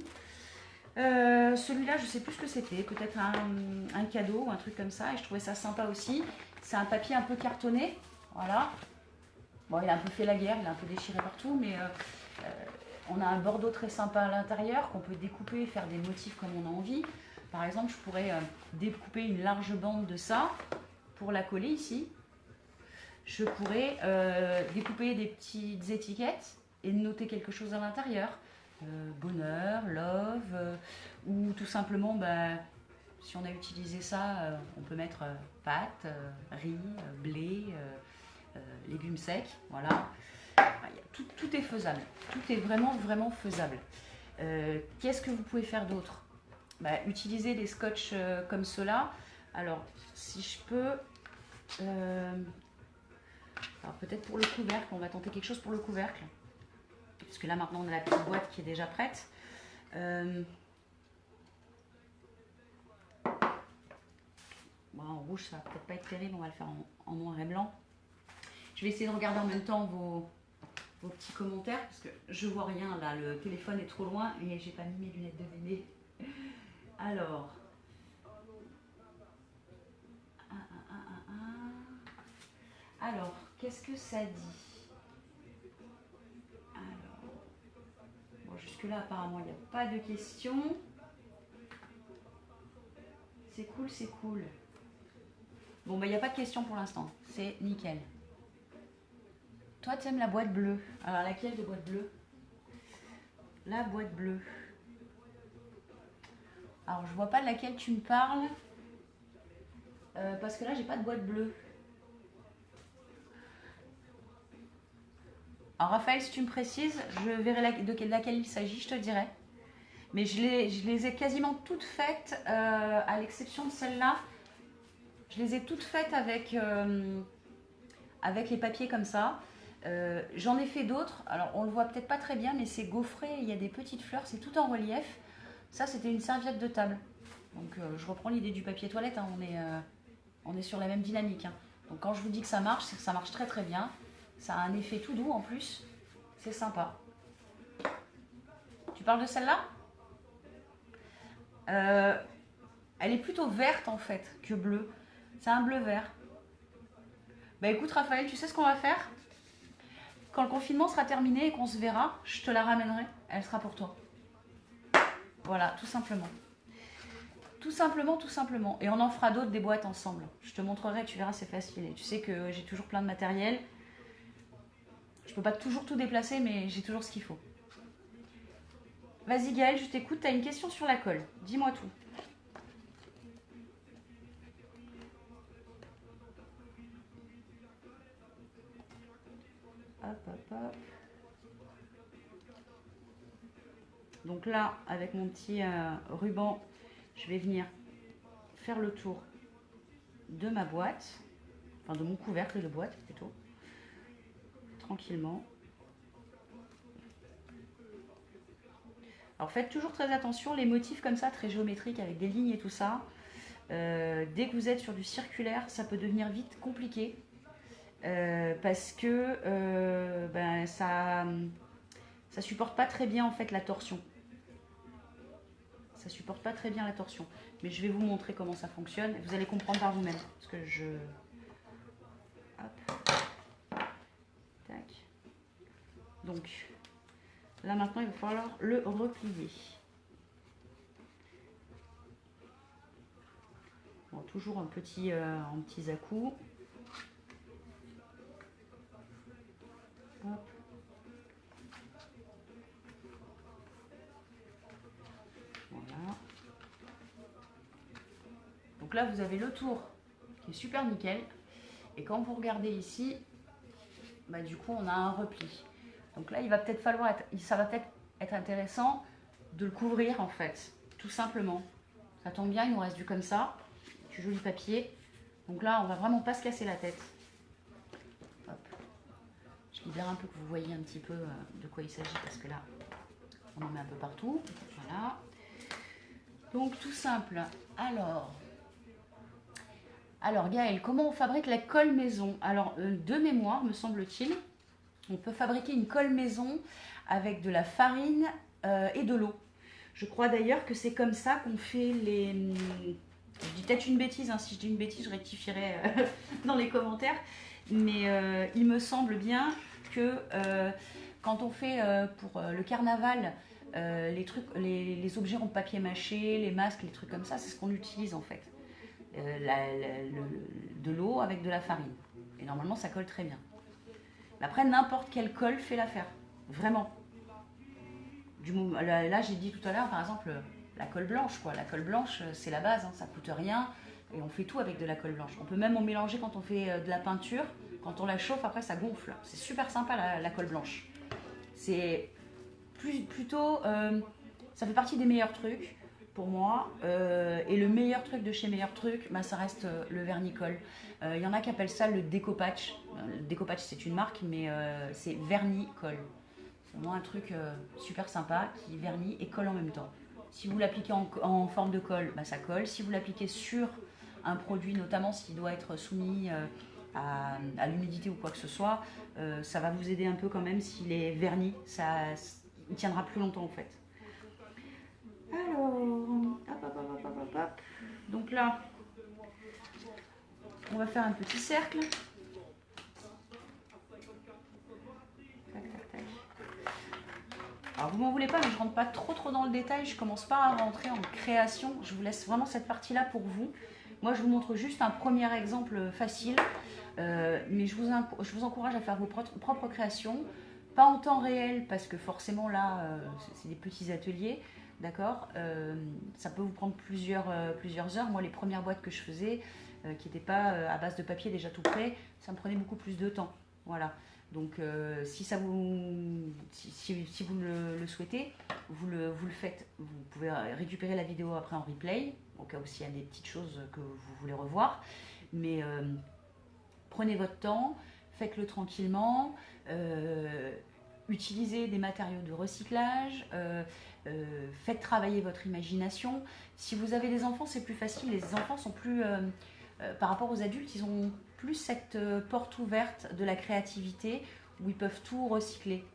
Celui-là, je sais plus ce que c'était, peut-être un cadeau ou un truc comme ça, et je trouvais ça sympa aussi. C'est un papier un peu cartonné, voilà. Bon, il a un peu fait la guerre, il a un peu déchiré partout, mais on a un bordeaux très sympa à l'intérieur qu'on peut découper, faire des motifs comme on a envie. Par exemple, je pourrais découper une large bande de ça pour la coller ici. Je pourrais découper des petites étiquettes et noter quelque chose à l'intérieur. bonheur, love, ou tout simplement, bah, si on a utilisé ça, on peut mettre pâtes, riz, blé, légumes secs, voilà. Tout est faisable, tout est vraiment faisable. Qu'est-ce que vous pouvez faire d'autre? Bah, utiliser des scotch comme cela. Alors, si je peux... alors peut-être pour le couvercle, on va tenter quelque chose pour le couvercle. Parce que là maintenant on a la petite boîte qui est déjà prête. Bon, en rouge ça va peut-être pas être terrible, on va le faire en noir et blanc. Je vais essayer de regarder en même temps vos petits commentaires parce que je vois rien là, le téléphone est trop loin et j'ai pas mis mes lunettes de bébé. Alors, alors qu'est-ce que ça dit? Alors, bon, jusque là apparemment il n'y a pas de questions. C'est cool, c'est cool. Bon, bah il n'y a pas de questions pour l'instant, c'est nickel. Toi, tu aimes la boîte bleue. Alors, laquelle de boîte bleue? La boîte bleue. Alors, je vois pas de laquelle tu me parles. Parce que là, j'ai pas de boîte bleue. Alors, Raphaël, si tu me précises, je verrai de laquelle il s'agit, je te dirai. Mais je les ai quasiment toutes faites, à l'exception de celle-là. Je les ai toutes faites avec les papiers comme ça. J'en ai fait d'autres, alors on le voit peut-être pas très bien, mais c'est gaufré, il y a des petites fleurs, c'est tout en relief. Ça, c'était une serviette de table. Donc je reprends l'idée du papier toilette, hein. On est sur la même dynamique, hein. Donc quand je vous dis que ça marche, c'est que ça marche très très bien. Ça a un effet tout doux en plus, c'est sympa. Tu parles de celle-là? Elle est plutôt verte en fait que bleue. C'est un bleu vert. Bah écoute Raphaël, tu sais ce qu'on va faire? Quand le confinement sera terminé et qu'on se verra, je te la ramènerai. Elle sera pour toi. Voilà, tout simplement. Tout simplement, tout simplement. Et on en fera d'autres, des boîtes ensemble. Je te montrerai, tu verras, c'est facile. Et tu sais que j'ai toujours plein de matériel. Je peux pas toujours tout déplacer, mais j'ai toujours ce qu'il faut. Vas-y Gaëlle, je t'écoute. Tu as une question sur la colle. Dis-moi tout. Hop, hop, hop. Donc là, avec mon petit ruban, je vais venir faire le tour de ma boîte, enfin de mon couvercle de boîte plutôt, tranquillement. Alors faites toujours très attention, les motifs comme ça, très géométriques, avec des lignes et tout ça, dès que vous êtes sur du circulaire, ça peut devenir vite compliqué, parce que ben, ça supporte pas très bien en fait la torsion. Ça supporte pas très bien la torsion. Mais je vais vous montrer comment ça fonctionne. Vous allez comprendre par vous-même. Parce que je... Hop. Tac. Donc, là maintenant, il va falloir le replier. Bon, toujours en petits à-coups. Hop. Voilà. Donc là, vous avez le tour qui est super nickel. Et quand vous regardez ici, bah, du coup, on a un repli. Donc là, il va peut-être falloir, ça va peut-être être intéressant de le couvrir en fait, tout simplement. Ça tombe bien, il nous reste du comme ça, du joli papier. Donc là, on va vraiment pas se casser la tête. Hop. Je libère un peu que vous voyez un petit peu de quoi il s'agit parce que là, on en met un peu partout. Voilà. Donc tout simple. Alors Gaëlle, comment on fabrique la colle maison? Alors de mémoire, me semble-t-il, on peut fabriquer une colle maison avec de la farine et de l'eau. Je crois d'ailleurs que c'est comme ça qu'on fait les... Je dis peut-être une bêtise, hein. Si je dis une bêtise, je rectifierai dans les commentaires. Mais il me semble bien que quand on fait pour le carnaval les objets en papier mâché, les masques, les trucs comme ça, c'est ce qu'on utilise en fait. De l'eau avec de la farine. Et normalement, ça colle très bien. Mais après, n'importe quelle colle fait l'affaire. Vraiment. Là, j'ai dit tout à l'heure, par exemple, la colle blanche, quoi. La colle blanche, c'est la base, hein, ça coûte rien. Et on fait tout avec de la colle blanche. On peut même en mélanger quand on fait de la peinture. Quand on la chauffe, après, ça gonfle. C'est super sympa, la colle blanche. C'est plutôt... ça fait partie des meilleurs trucs pour moi. Et le meilleur truc de chez Meilleur Truc, bah, ça reste le vernis-colle. Il y en a qui appellent ça le déco-patch. Le déco-patch, c'est une marque, mais c'est vernis-colle. C'est vraiment un truc super sympa qui vernit et colle en même temps. Si vous l'appliquez en forme de colle, bah, ça colle. Si vous l'appliquez sur un produit, notamment s'il doit être soumis à l'humidité ou quoi que ce soit, ça va vous aider un peu quand même s'il est verni. Il tiendra plus longtemps en fait. Alors, hop. Donc là, on va faire un petit cercle. Alors vous m'en voulez pas, mais je rentre pas trop dans le détail, je commence pas à rentrer en création, je vous laisse vraiment cette partie-là pour vous. Moi je vous montre juste un premier exemple facile, mais je vous encourage à faire vos propres créations, pas en temps réel parce que forcément là c'est des petits ateliers, d'accord, ça peut vous prendre plusieurs heures. Moi les premières boîtes que je faisais, qui n'étaient pas à base de papier déjà tout prêt, ça me prenait beaucoup plus de temps, voilà. Donc si vous le souhaitez, vous le faites. Vous pouvez récupérer la vidéo après en replay, au cas où s'il y a des petites choses que vous voulez revoir. Mais prenez votre temps, faites-le tranquillement, utilisez des matériaux de recyclage, faites travailler votre imagination. Si vous avez des enfants, c'est plus facile. Les enfants sont plus... par rapport aux adultes, ils ont plus cette porte ouverte de la créativité où ils peuvent tout recycler.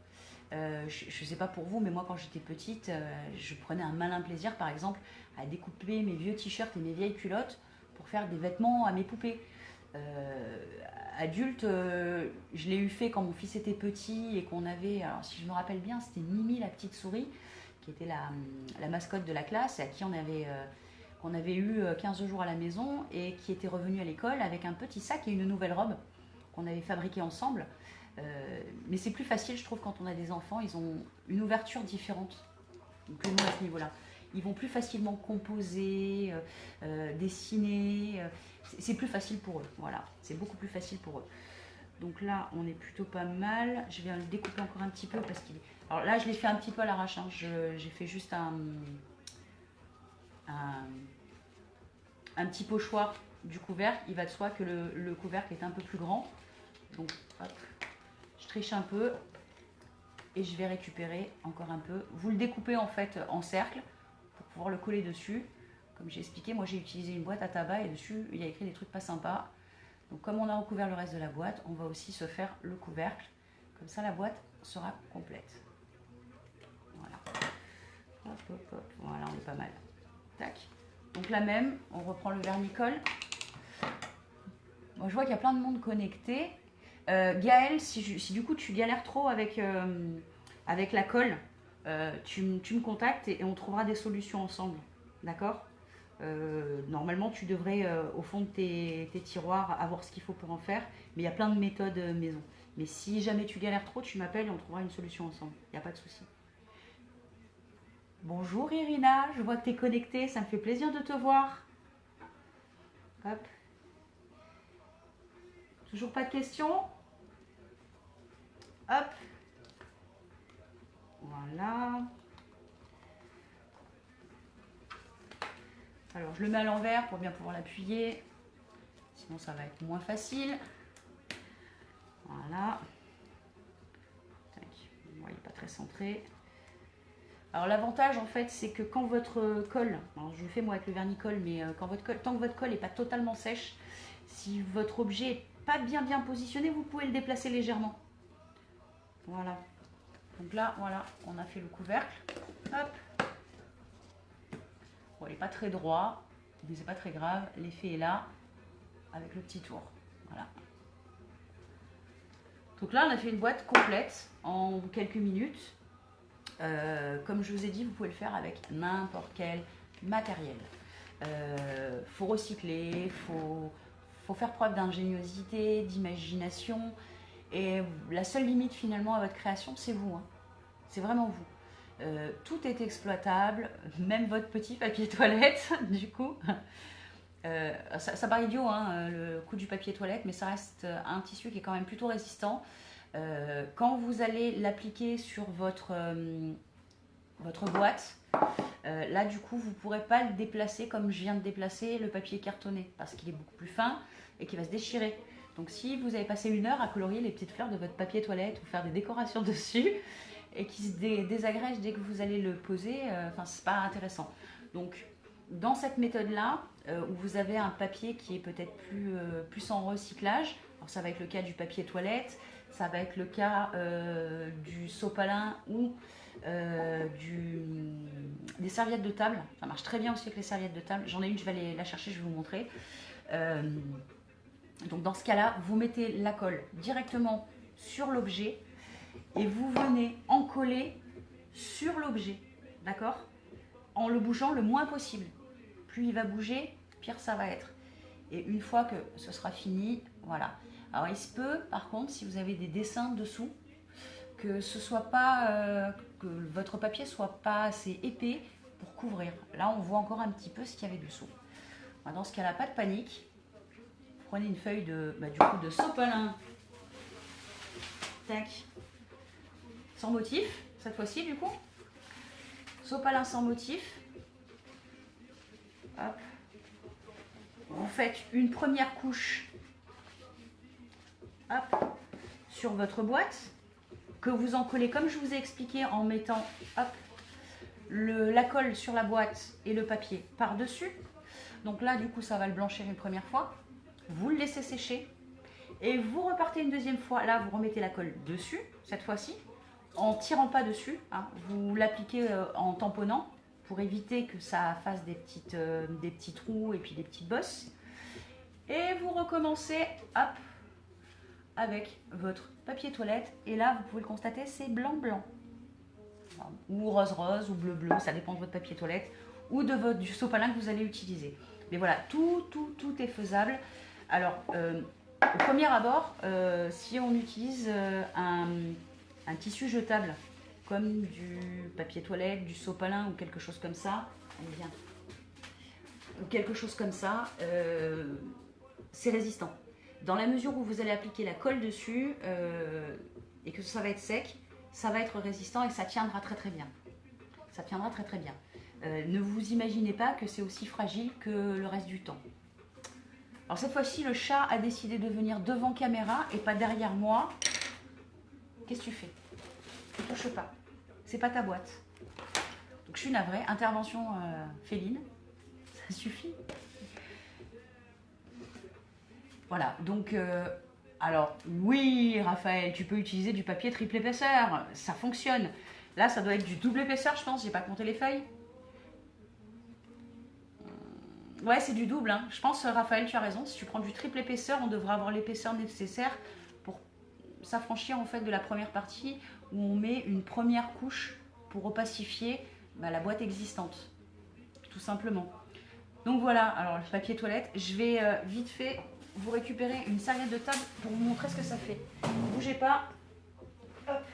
Je ne sais pas pour vous, mais moi quand j'étais petite, je prenais un malin plaisir par exemple à découper mes vieux t-shirts et mes vieilles culottes pour faire des vêtements à mes poupées. Adulte, je l'ai eu fait quand mon fils était petit et qu'on avait, alors si je me rappelle bien, c'était Mimi la petite souris qui était la mascotte de la classe et à qui on avait eu 15 jours à la maison et qui était revenu à l'école avec un petit sac et une nouvelle robe qu'on avait fabriquée ensemble. Mais c'est plus facile, je trouve, quand on a des enfants, ils ont une ouverture différente que nous à ce niveau-là. Ils vont plus facilement composer, dessiner, c'est plus facile pour eux, voilà, c'est beaucoup plus facile pour eux. Donc là, on est plutôt pas mal. Je vais le découper encore un petit peu parce qu'il est... Alors là, je l'ai fait un petit peu à l'arrache, hein. J'ai fait juste un petit pochoir du couvercle. Il va de soi que le couvercle est un peu plus grand. Donc, hop, je triche un peu et je vais récupérer encore un peu. Vous le découpez en fait en cercle pour pouvoir le coller dessus. Comme j'ai expliqué, moi j'ai utilisé une boîte à tabac et dessus il y a écrit des trucs pas sympas. Donc comme on a recouvert le reste de la boîte, on va aussi se faire le couvercle. Comme ça la boîte sera complète. Voilà. Hop. Voilà, on est pas mal. Tac. Donc la même, on reprend le vernis-colle. Bon, je vois qu'il y a plein de monde connecté. Gaëlle, si du coup tu galères trop avec la colle, tu me contactes et on trouvera des solutions ensemble. D'accord ? Normalement, tu devrais, au fond de tes tiroirs, avoir ce qu'il faut pour en faire. Mais il y a plein de méthodes maison. Mais si jamais tu galères trop, tu m'appelles et on trouvera une solution ensemble. Il n'y a pas de souci. Bonjour Irina, je vois que tu es connectée, ça me fait plaisir de te voir. Hop. Toujours pas de questions? Hop. Voilà. Alors je le mets à l'envers pour bien pouvoir l'appuyer. Sinon ça va être moins facile. Voilà. Tac. Bon, il n'est pas très centré. Alors l'avantage en fait c'est que quand votre colle, alors je le fais moi avec le vernis-colle, mais tant que votre colle n'est pas totalement sèche, si votre objet n'est pas bien positionné, vous pouvez le déplacer légèrement. Voilà. Donc là, voilà, on a fait le couvercle. Hop. Bon, il n'est pas très droit, mais c'est pas très grave. L'effet est là, avec le petit tour. Voilà. Donc là, on a fait une boîte complète en quelques minutes. Comme je vous ai dit, vous pouvez le faire avec n'importe quel matériel. Faut recycler, faut faire preuve d'ingéniosité, d'imagination. Et la seule limite finalement à votre création, c'est vous. Hein. C'est vraiment vous. Tout est exploitable, même votre petit papier toilette, du coup. Ça paraît idiot, hein, le coût du papier toilette, mais ça reste un tissu qui est quand même plutôt résistant. Quand vous allez l'appliquer sur votre boîte, là du coup vous ne pourrez pas le déplacer comme je viens de déplacer le papier cartonné, parce qu'il est beaucoup plus fin et qu'il va se déchirer. Donc si vous avez passé 1 heure à colorier les petites fleurs de votre papier toilette ou faire des décorations dessus, et qui se désagrège dès que vous allez le poser, enfin c'est pas intéressant. Donc dans cette méthode-là, où vous avez un papier qui est peut-être plus en recyclage, alors ça va être le cas du papier toilette, ça va être le cas du sopalin ou des serviettes de table. Ça marche très bien aussi avec les serviettes de table. J'en ai une, je vais aller la chercher, je vais vous montrer. Donc dans ce cas-là, vous mettez la colle directement sur l'objet et vous venez en coller sur l'objet, d'accord? En le bougeant le moins possible. Plus il va bouger, pire ça va être. Et une fois que ce sera fini, voilà. Alors il se peut, par contre, si vous avez des dessins dessous, que ce soit pas, que votre papier soit pas assez épais pour couvrir. Là, on voit encore un petit peu ce qu'il y avait dessous. Dans ce cas-là, pas de panique. Prenez une feuille de, du coup, de sopalin. Tac. Sans motif, cette fois-ci, du coup. Sopalin sans motif. Hop. Vous faites une première couche, hop, sur votre boîte, que vous en collez comme je vous ai expliqué en mettant, hop, la colle sur la boîte et le papier par-dessus. Donc là, du coup, ça va le blanchir une première fois. Vous le laissez sécher et vous repartez une deuxième fois. Là, vous remettez la colle dessus, cette fois-ci, en tirant pas dessus. Hein. Vous l'appliquez en tamponnant pour éviter que ça fasse des petits trous et puis des petites bosses. Et vous recommencez, hop, avec votre papier toilette. Et là, vous pouvez le constater, c'est blanc-blanc. Ou rose-rose, ou bleu-bleu, ça dépend de votre papier toilette ou du sopalin que vous allez utiliser. Mais voilà, tout est faisable. Alors, au premier abord, si on utilise un tissu jetable, comme du papier toilette, du sopalin ou quelque chose comme ça, allez, viens, ou quelque chose comme ça, c'est résistant. Dans la mesure où vous allez appliquer la colle dessus et que ça va être sec, ça va être résistant et ça tiendra très très bien. Ça tiendra très très bien. Ne vous imaginez pas que c'est aussi fragile que le reste du temps. Alors cette fois-ci, le chat a décidé de venir devant caméra et pas derrière moi. Qu'est-ce que tu fais? Ne touche pas. C'est pas ta boîte. Donc je suis navrée. Intervention féline. Ça suffit. Voilà. Donc, alors oui, Raphaël, tu peux utiliser du papier triple épaisseur. Ça fonctionne. Là, ça doit être du double épaisseur, je pense. J'ai pas compté les feuilles. Ouais, c'est du double. Hein. Je pense, Raphaël, tu as raison. Si tu prends du triple épaisseur, on devra avoir l'épaisseur nécessaire pour s'affranchir en fait de la première partie où on met une première couche pour opacifier la boîte existante, tout simplement. Donc voilà, alors le papier toilette, je vais vite fait vous récupérer une serviette de table pour vous montrer ce que ça fait. Ne bougez pas. Hop.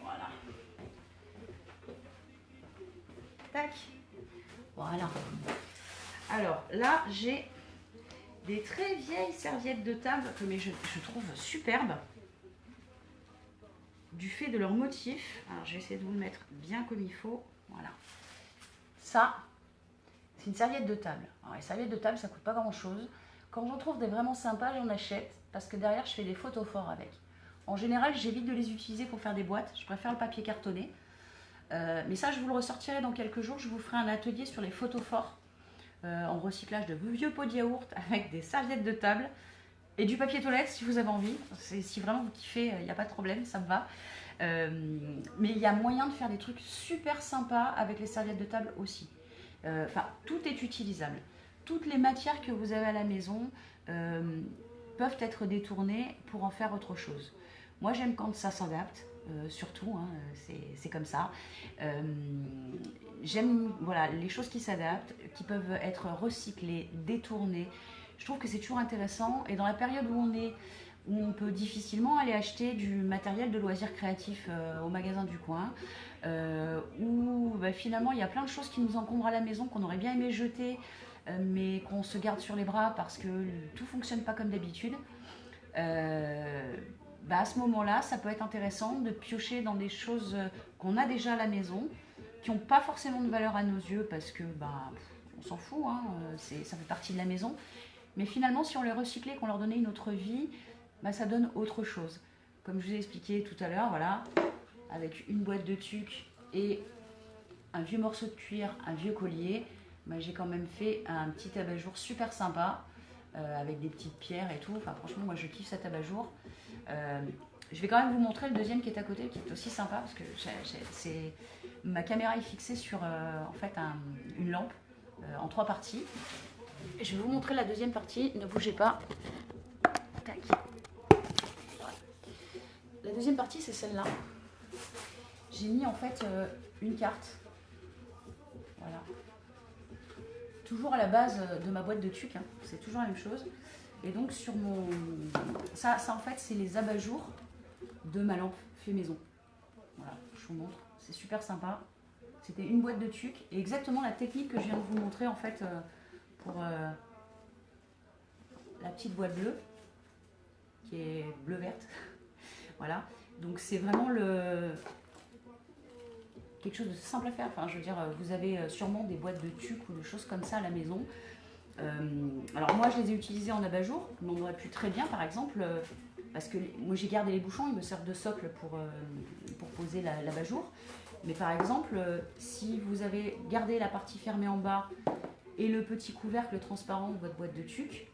Voilà. Tac. Voilà. Alors là, j'ai des très vieilles serviettes de table que je trouve superbes du fait de leur motif. Alors je vais essayer de vous le mettre bien comme il faut. Voilà. Ça, c'est une serviette de table. Alors les serviettes de table, ça coûte pas grand chose. Quand j'en trouve des vraiment sympas, j'en achète parce que derrière, je fais des photos forts avec. En général, j'évite de les utiliser pour faire des boîtes. Je préfère le papier cartonné. Mais ça, je vous le ressortirai dans quelques jours. Je vous ferai un atelier sur les photos forts en recyclage de vieux pots de yaourt avec des serviettes de table et du papier toilette si vous avez envie. Si vraiment vous kiffez, il n'y a pas de problème, ça me va. Mais il y a moyen de faire des trucs super sympas avec les serviettes de table aussi. Enfin, tout est utilisable. Toutes les matières que vous avez à la maison peuvent être détournées pour en faire autre chose. Moi, j'aime quand ça s'adapte. Surtout, hein, c'est comme ça. J'aime voilà, les choses qui s'adaptent, qui peuvent être recyclées, détournées. je trouve que c'est toujours intéressant. Et dans la période où on est, où on peut difficilement aller acheter du matériel de loisirs créatifs au magasin du coin, où bah, finalement il y a plein de choses qui nous encombrent à la maison, qu'on aurait bien aimé jeter, mais qu'on se garde sur les bras parce que tout fonctionne pas comme d'habitude. Bah à ce moment-là, ça peut être intéressant de piocher dans des choses qu'on a déjà à la maison, qui n'ont pas forcément de valeur à nos yeux parce que bah, on s'en fout, hein, ça fait partie de la maison. Mais finalement, si on les recyclait, qu'on leur donnait une autre vie, bah, ça donne autre chose. Comme je vous ai expliqué tout à l'heure, voilà, avec une boîte de tuque et un vieux morceau de cuir, un vieux collier, bah, j'ai quand même fait un petit abat-jour super sympa, avec des petites pierres et tout. Enfin, franchement, moi je kiffe cet abat-jour. Je vais quand même vous montrer le deuxième qui est à côté, qui est aussi sympa, parce que ma caméra est fixée sur en fait une lampe en 3 parties. Je vais vous montrer la deuxième partie, ne bougez pas. Tac. La deuxième partie, c'est celle-là. J'ai mis en fait une carte. Voilà. Toujours à la base de ma boîte de tuque, hein. C'est toujours la même chose. Et donc sur mon... Ça en fait, c'est les abat-jours de ma lampe fait maison. Voilà, je vous montre. C'est super sympa. C'était une boîte de tuque et exactement la technique que je viens de vous montrer en fait pour la petite boîte bleue, qui est bleu-verte. Voilà. Donc c'est vraiment quelque chose de simple à faire. Enfin, je veux dire, vous avez sûrement des boîtes de tuque ou de choses comme ça à la maison. Alors moi, je les ai utilisées en abat-jour, mais on aurait pu très bien, par exemple, parce que moi j'ai gardé les bouchons, ils me servent de socle pour poser l'abat-jour. Mais par exemple, si vous avez gardé la partie fermée en bas et le petit couvercle transparent de votre boîte de tuque,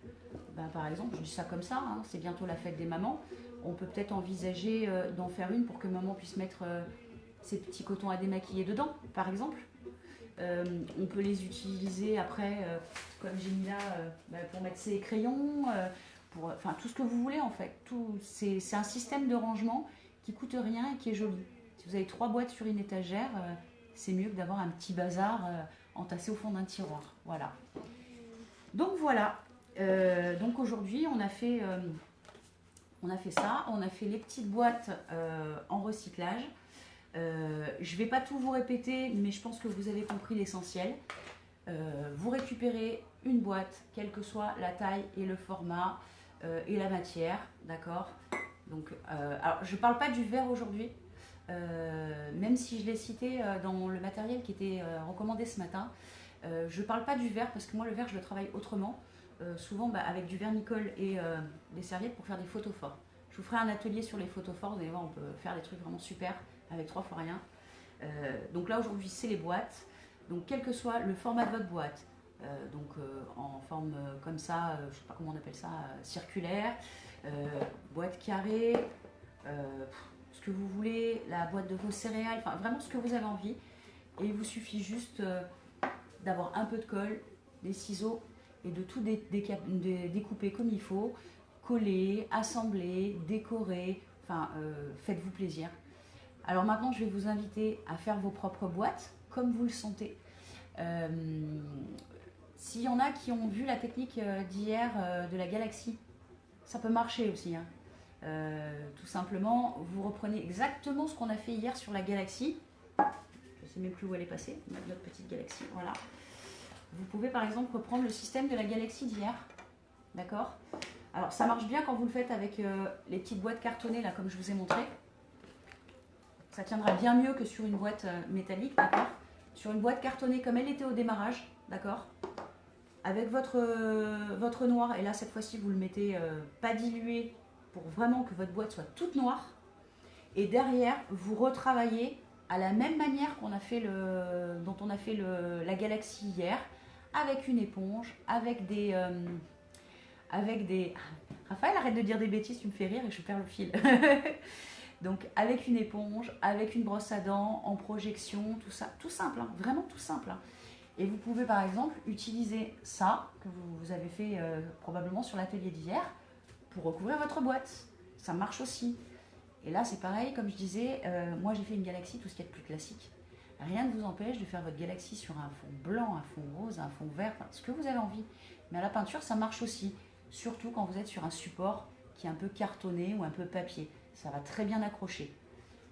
ben, par exemple, je dis ça comme ça, hein, c'est bientôt la fête des mamans, on peut peut-être envisager d'en faire une pour que maman puisse mettre ses petits cotons à démaquiller dedans, par exemple. On peut les utiliser après, comme j'ai mis là, pour mettre ses crayons, enfin tout ce que vous voulez en fait. C'est un système de rangement qui coûte rien et qui est joli. Si vous avez 3 boîtes sur une étagère, c'est mieux que d'avoir un petit bazar entassé au fond d'un tiroir. Voilà. Donc voilà. Donc aujourd'hui, on a fait ça. On a fait les petites boîtes en recyclage. Je ne vais pas tout vous répéter, mais je pense que vous avez compris l'essentiel. Vous récupérez une boîte, quelle que soit la taille et le format et la matière, d'accord. Donc, alors, je ne parle pas du verre aujourd'hui, même si je l'ai cité dans le matériel qui était recommandé ce matin. Je ne parle pas du verre parce que moi, le verre, je le travaille autrement, souvent avec du vernicole et des serviettes pour faire des photophores. Je vous ferai un atelier sur les photophores, vous allez voir, on peut faire des trucs vraiment super avec 3 fois rien. Donc là aujourd'hui c'est les boîtes, donc quel que soit le format de votre boîte, en forme comme ça, je sais pas comment on appelle ça, circulaire, boîte carrée, ce que vous voulez, la boîte de vos céréales, enfin vraiment ce que vous avez envie. Et il vous suffit juste d'avoir un peu de colle, des ciseaux et de tout découper comme il faut, coller, assembler, décorer, enfin faites-vous plaisir. Alors maintenant, je vais vous inviter à faire vos propres boîtes, comme vous le sentez. S'il y en a qui ont vu la technique d'hier de la galaxie, ça peut marcher aussi. Hein. Tout simplement, vous reprenez exactement ce qu'on a fait hier sur la galaxie. Je ne sais même plus où elle est passée, notre petite galaxie. Voilà. Vous pouvez par exemple reprendre le système de la galaxie d'hier. D'accord? Alors ça marche bien quand vous le faites avec les petites boîtes cartonnées, là, comme je vous ai montré. Ça tiendra bien mieux que sur une boîte métallique, d'accord. Sur une boîte cartonnée comme elle était au démarrage, d'accord. Avec votre noir, et là cette fois-ci vous le mettez pas dilué pour vraiment que votre boîte soit toute noire. Et derrière, vous retravaillez à la même manière qu'on a fait dont on a fait la galaxie hier, avec une éponge, avec des... Raphaël, arrête de dire des bêtises, tu me fais rire et je perds le fil. Donc avec une éponge, avec une brosse à dents, en projection, tout ça, tout simple, hein, vraiment tout simple. Hein. Et vous pouvez par exemple utiliser ça, que vous avez fait probablement sur l'atelier d'hier, pour recouvrir votre boîte. Ça marche aussi. Et là c'est pareil, comme je disais, moi j'ai fait une galaxie, tout ce qui est plus classique. Rien ne vous empêche de faire votre galaxie sur un fond blanc, un fond rose, un fond vert, enfin, ce que vous avez envie. Mais à la peinture, ça marche aussi, surtout quand vous êtes sur un support qui est un peu cartonné ou un peu papier. Ça va très bien accrocher.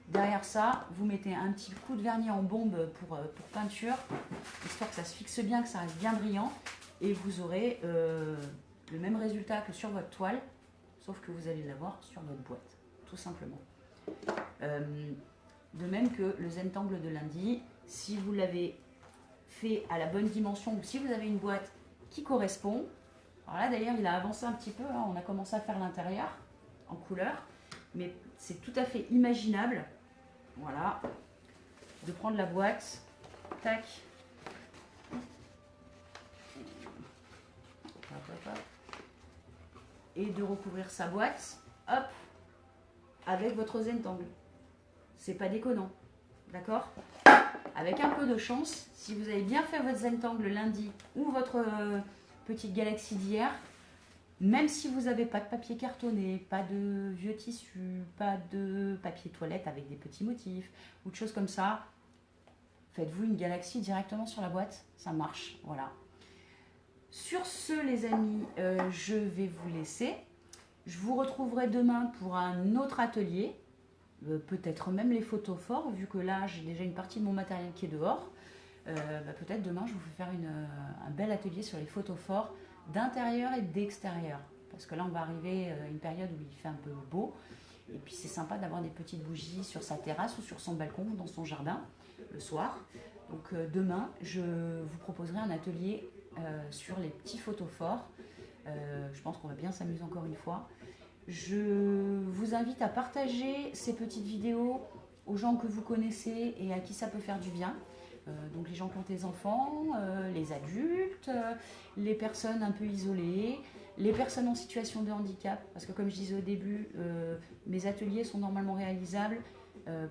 Derrière ça, vous mettez un petit coup de vernis en bombe pour peinture, histoire que ça se fixe bien, que ça reste bien brillant. Et vous aurez le même résultat que sur votre toile, sauf que vous allez l'avoir sur votre boîte, tout simplement. De même que le Zentangle de lundi, si vous l'avez fait à la bonne dimension ou si vous avez une boîte qui correspond. Alors là d'ailleurs il a avancé un petit peu, hein, on a commencé à faire l'intérieur en couleur, mais c'est tout à fait imaginable, voilà, de prendre la boîte, tac, et de recouvrir sa boîte, hop, avec votre Zentangle. C'est pas déconnant, d'accord? Avec un peu de chance, si vous avez bien fait votre Zentangle lundi ou votre petite galaxie d'hier, même si vous n'avez pas de papier cartonné, pas de vieux tissus, pas de papier toilette avec des petits motifs ou de choses comme ça, faites-vous une galaxie directement sur la boîte, ça marche, voilà. Sur ce les amis, je vais vous laisser. Je vous retrouverai demain pour un autre atelier. Peut-être même les photos forts, vu que là j'ai déjà une partie de mon matériel qui est dehors. Peut-être demain je vous fais faire un bel atelier sur les photos forts d'intérieur et d'extérieur. Parce que là on va arriver à une période où il fait un peu beau. Et puis c'est sympa d'avoir des petites bougies sur sa terrasse ou sur son balcon ou dans son jardin le soir. Donc demain je vous proposerai un atelier sur les petits photos forts. Je pense qu'on va bien s'amuser encore une fois. Je vous invite à partager ces petites vidéos aux gens que vous connaissez et à qui ça peut faire du bien. Donc les gens qui ont des enfants, les adultes, les personnes un peu isolées, les personnes en situation de handicap. Parce que comme je disais au début, mes ateliers sont normalement réalisables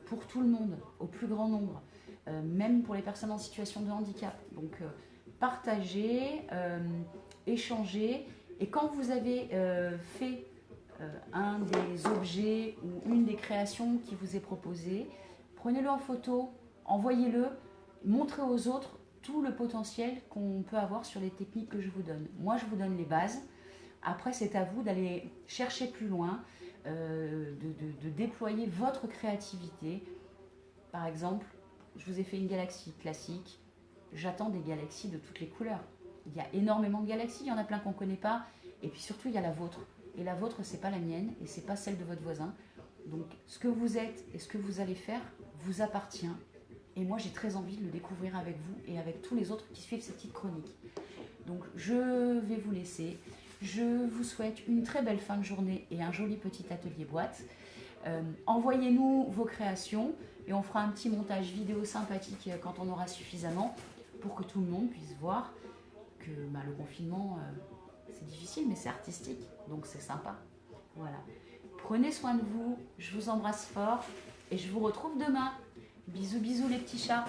pour tout le monde, au plus grand nombre, même pour les personnes en situation de handicap. Donc partagez, échangez. Et quand vous avez fait un des objets ou une des créations qui vous est proposée, prenez-le en photo, envoyez-le, montrez aux autres tout le potentiel qu'on peut avoir sur les techniques que je vous donne. Moi, je vous donne les bases. Après, c'est à vous d'aller chercher plus loin, de déployer votre créativité. Par exemple, je vous ai fait une galaxie classique. J'attends des galaxies de toutes les couleurs. Il y a énormément de galaxies, il y en a plein qu'on ne connaît pas. Et puis surtout, il y a la vôtre. Et la vôtre, c'est pas la mienne et c'est pas celle de votre voisin. Donc, ce que vous êtes et ce que vous allez faire vous appartient. Et moi, j'ai très envie de le découvrir avec vous et avec tous les autres qui suivent cette petite chronique. Donc, je vais vous laisser. Je vous souhaite une très belle fin de journée et un joli petit atelier boîte. Envoyez-nous vos créations et on fera un petit montage vidéo sympathique quand on aura suffisamment pour que tout le monde puisse voir que le confinement, c'est difficile, mais c'est artistique, donc c'est sympa. Voilà. Prenez soin de vous, je vous embrasse fort et je vous retrouve demain. Bisous, bisous les petits chats.